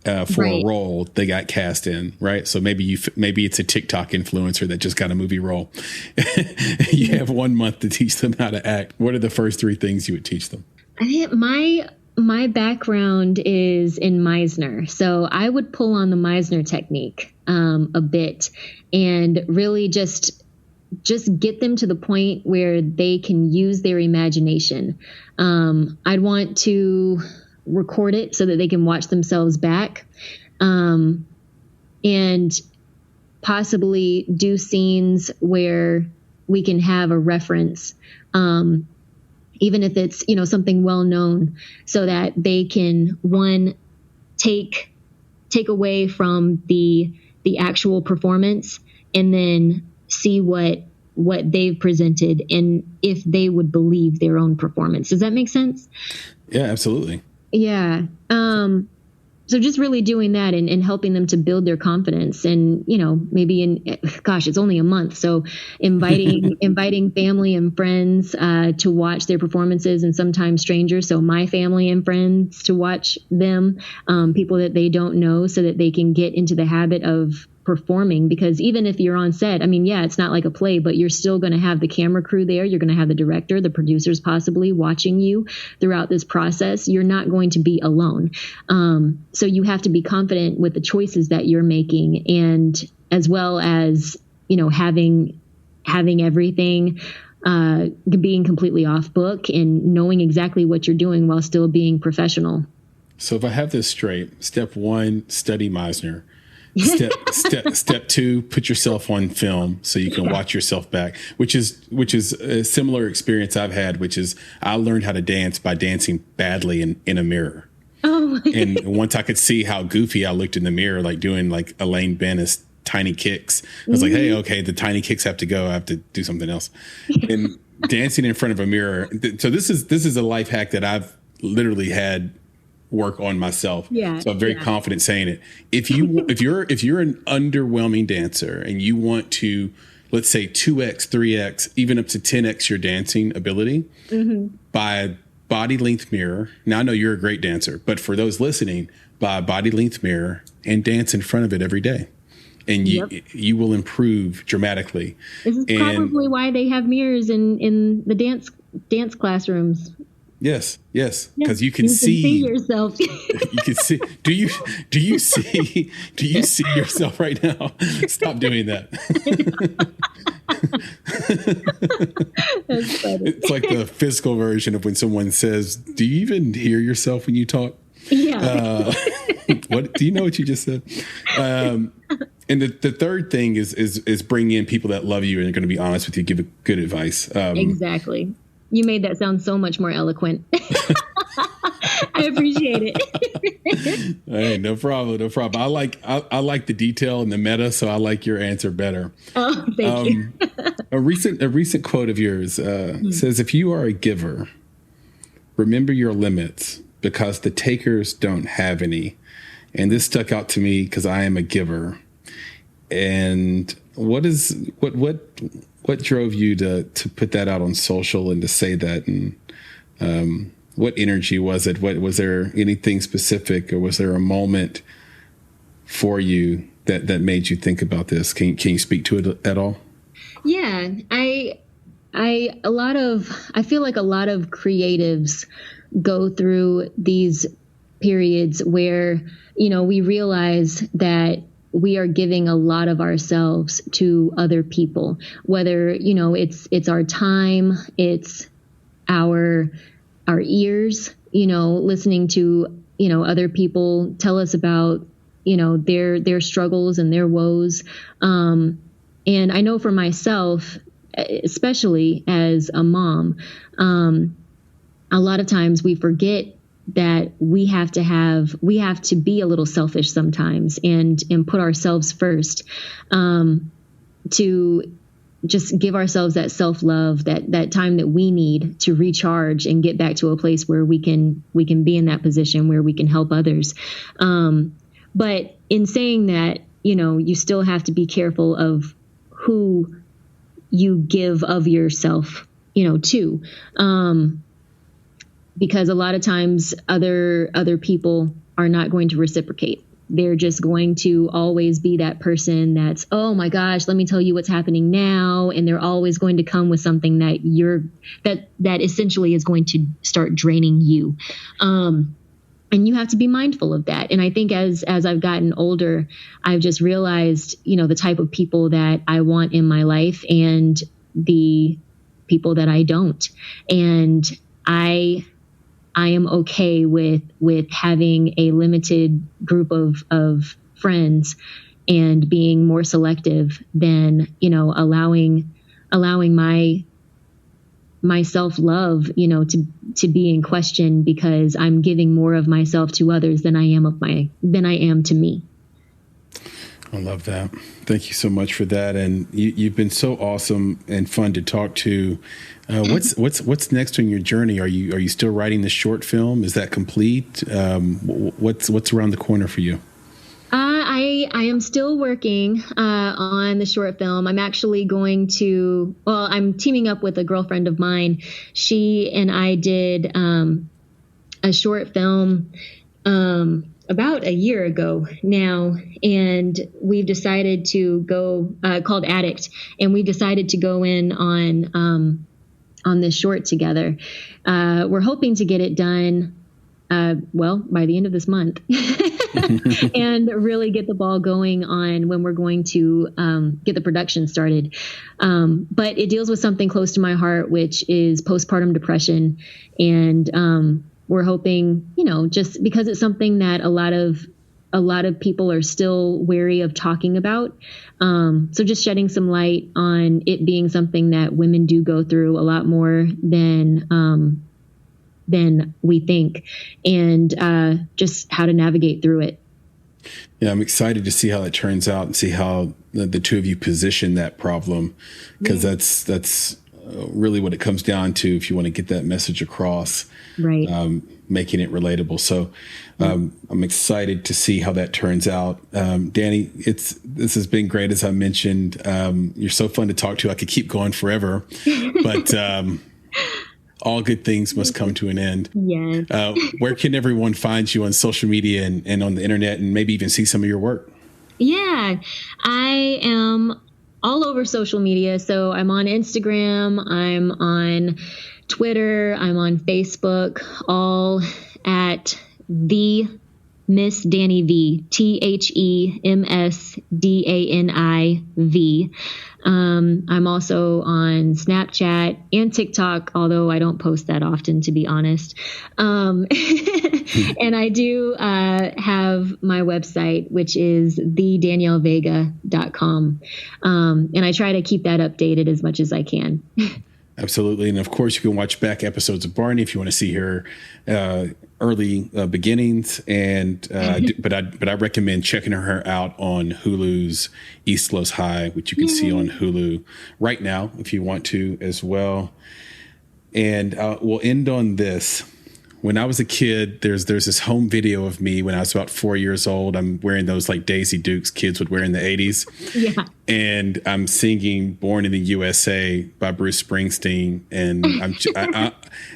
for a role they got cast in, right? So maybe it's a TikTok influencer that just got a movie role. You have 1 month to teach them how to act. What are the first 3 things you would teach them? I think my background is in Meisner, so I would pull on the Meisner technique a bit, and really just get them to the point where they can use their imagination. I'd want to record it so that they can watch themselves back, and possibly do scenes where we can have a reference, even if it's something well known, so that they can take away from the actual performance, and then see what they've presented and if they would believe their own performance. Does that make sense? Yeah, absolutely. Yeah. So just really doing that and helping them to build their confidence, and, maybe it's only a month. So inviting family and friends to watch their performances, and sometimes strangers. So my family and friends to watch them, people that they don't know, so that they can get into the habit of performing. Because even if you're on set, it's not like a play, but you're still going to have the camera crew there. You're going to have the director, the producers possibly watching you throughout this process. You're not going to be alone. So you have to be confident with the choices that you're making, and as well as, having everything being completely off book and knowing exactly what you're doing while still being professional. So if I have this straight, step 1, study Meisner. Step 2, put yourself on film so you can watch yourself back, which is a similar experience I've had, which is I learned how to dance by dancing badly in a mirror. Oh. And once I could see how goofy I looked in the mirror, like doing like Elaine Bennis tiny kicks, I was like, hey, okay, the tiny kicks have to go. I have to do something else. And dancing in front of a mirror. So this is a life hack that I've literally had work on myself. Yeah. So I'm very confident saying it. If you're an underwhelming dancer and you want to, let's say 2x, 3x, even up to 10x your dancing ability, buy a body length mirror. Now I know you're a great dancer, but for those listening, buy a body length mirror and dance in front of it every day. And you will improve dramatically. This is probably why they have mirrors in the dance classrooms. Yes, because you can see yourself. You can see. Do you see yourself right now? Stop doing that. That's funny. It's like the physical version of when someone says, "Do you even hear yourself when you talk?" Yeah. What do you know what you just said? And the third thing is bring in people that love you and are going to be honest with you, give good advice. Exactly. You made that sound so much more eloquent. I appreciate it. Hey, no problem. I like the detail and the meta, so I like your answer better. Oh, thank you. A recent quote of yours says, "If you are a giver, remember your limits because the takers don't have any. And this stuck out to me because I am a giver. And what drove you to put that out on social and to say that? And what energy was it? Was there anything specific, or was there a moment for you that made you think about this? Can you speak to it at all? Yeah, I feel like a lot of creatives go through these periods where, we realize that we are giving a lot of ourselves to other people, whether, it's our time, it's our ears, listening to, other people tell us about, their struggles and their woes. And I know for myself, especially as a mom, a lot of times we forget that we have to be a little selfish sometimes and put ourselves first, to just give ourselves that self-love, that time that we need to recharge and get back to a place where we can be in that position where we can help others. But in saying that, you still have to be careful of who you give of yourself, to, because a lot of times other people are not going to reciprocate. They're just going to always be that person that's, oh my gosh, let me tell you what's happening now. And they're always going to come with something that essentially is going to start draining you. And you have to be mindful of that. And I think as I've gotten older, I've just realized, the type of people that I want in my life and the people that I don't. And I am okay with having a limited group of friends and being more selective than, allowing my self-love, to be in question because I'm giving more of myself to others than I am to me. I love that. Thank you so much for that. And you've been so awesome and fun to talk to. What's next on your journey? Are you still writing the short film? Is that complete? What's around the corner for you? I am still working on the short film. I'm actually I'm teaming up with a girlfriend of mine. She and I did a short film about a year ago now, and we've decided to go called Addict, and we decided to go in on this short together. We're hoping to get it done by the end of this month and really get the ball going on when we're going to get the production started. But it deals with something close to my heart, which is postpartum depression. And we're hoping, just because it's something that a lot of people are still wary of talking about. So just shedding some light on it being something that women do go through a lot more than we think, and just how to navigate through it. Yeah, I'm excited to see how that turns out and see how the two of you position that problem, because that's really what it comes down to if you want to get that message across, right? Making it relatable. So I'm excited to see how that turns out. Danny, this has been great. As I mentioned, you're so fun to talk to. I could keep going forever, but all good things must come to an end. Yes. Where can everyone find you on social media and on the internet, and maybe even see some of your work? Yeah, I am all over social media. So I'm on Instagram, I'm on Twitter, I'm on Facebook, all at the Miss Danny V, THEMSDANIV. I'm also on Snapchat and TikTok, although I don't post that often, to be honest. And I do have my website, which is thedaniellevega.com. And I try to keep that updated as much as I can. Absolutely. And of course, you can watch back episodes of Barney if you want to see her early beginnings. And but I recommend checking her out on Hulu's East Los High, which you can see on Hulu right now if you want to as well. And we'll end on this. when I was a kid, there's this home video of me when I was about 4 years old. I'm wearing those like Daisy Dukes kids would wear in the 80s. Yeah. And I'm singing Born in the USA by Bruce Springsteen. And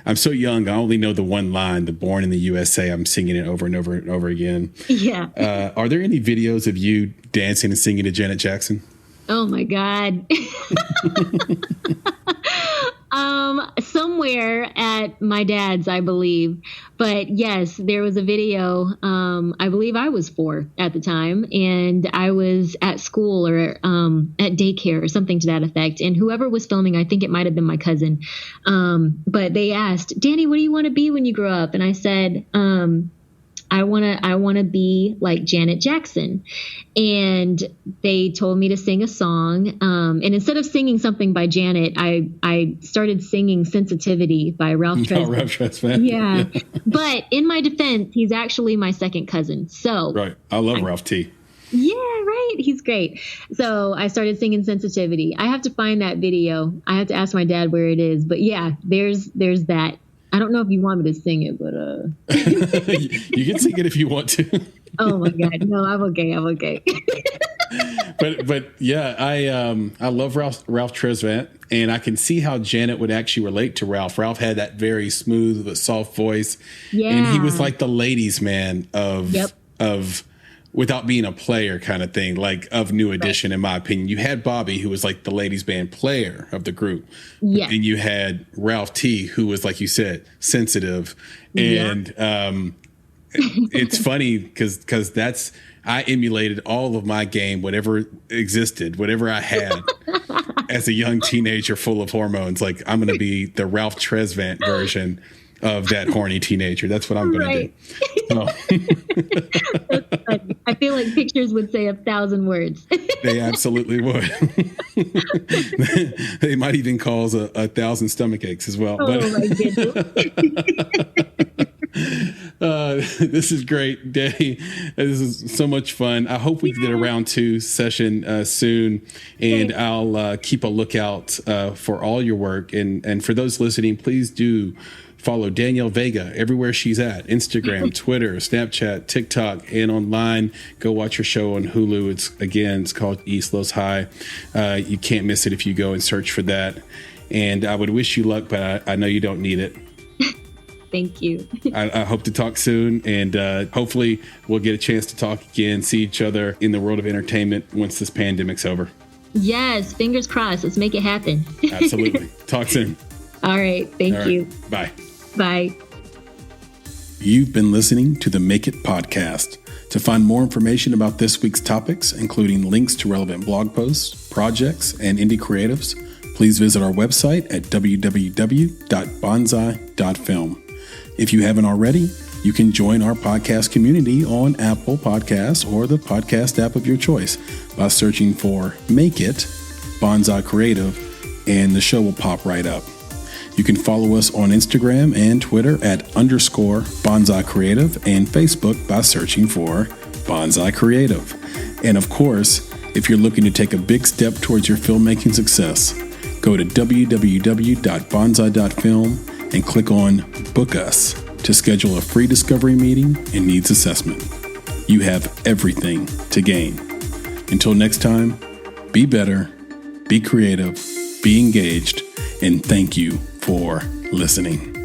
I'm so young. I only know the one line, the Born in the USA. I'm singing it over and over and over again. Yeah. Are there any videos of you dancing and singing to Janet Jackson? Oh my God. Somewhere at my dad's, I believe. But yes, there was a video. I believe I was 4 at the time, and I was at school or at daycare or something to that effect. And whoever was filming, I think it might have been my cousin. But they asked, Danny, what do you want to be when you grow up? And I said, I want to be like Janet Jackson. And they told me to sing a song. And instead of singing something by Janet, I started singing Sensitivity by Ralph Tresvant. Oh, Ralph Tresvant. Yeah. But in my defense, he's actually my second cousin. So right. I love Ralph T. Yeah, right. He's great. So I started singing Sensitivity. I have to find that video. I have to ask my dad where it is. But yeah, there's that. I don't know if you want me to sing it, but you can sing it if you want to. Oh my God, no, I'm okay. but yeah, I love Ralph Tresvant, and I can see how Janet would actually relate to Ralph. Ralph had that very smooth but soft voice, and he was like the ladies' man of without being a player kind of thing, like of New Edition, in my opinion. You had Bobby, who was like the ladies band player of the group. Yeah. And you had Ralph T, who was, like you said, sensitive. And it's funny because I emulated all of my game, whatever existed, whatever I had as a young teenager full of hormones. Like, I'm going to be the Ralph Tresvant version of that horny teenager. That's what I'm going to do. So. I feel like pictures would say 1,000 words. They absolutely would. They might even cause 1,000 stomach aches as well. Oh, my goodness. This is great, Danny. This is so much fun. I hope we get a round 2 session soon, and I'll keep a lookout for all your work. And for those listening, please do follow Danielle Vega everywhere she's at: Instagram, Twitter, Snapchat, TikTok, and online. Go watch her show on Hulu. It's called East Los High. You can't miss it if you go and search for that. And I would wish you luck, but I know you don't need it. Thank you. I hope to talk soon, and hopefully we'll get a chance to talk again, see each other in the world of entertainment once this pandemic's over. Yes, fingers crossed. Let's make it happen. Absolutely. Talk soon. All right. Thank you. Bye. Bye. You've been listening to the Make It podcast. To find more information about this week's topics, including links to relevant blog posts, projects, and indie creatives, please visit our website at www.bonsai.film. If you haven't already, you can join our podcast community on Apple Podcasts or the podcast app of your choice by searching for Make It Bonsai Creative, and the show will pop right up. You can follow us on Instagram and Twitter at _Bonsai Creative, and Facebook by searching for Bonsai Creative. And of course, if you're looking to take a big step towards your filmmaking success, go to www.bonsai.film and click on Book Us to schedule a free discovery meeting and needs assessment. You have everything to gain. Until next time, be better, be creative, be engaged, and thank you for listening.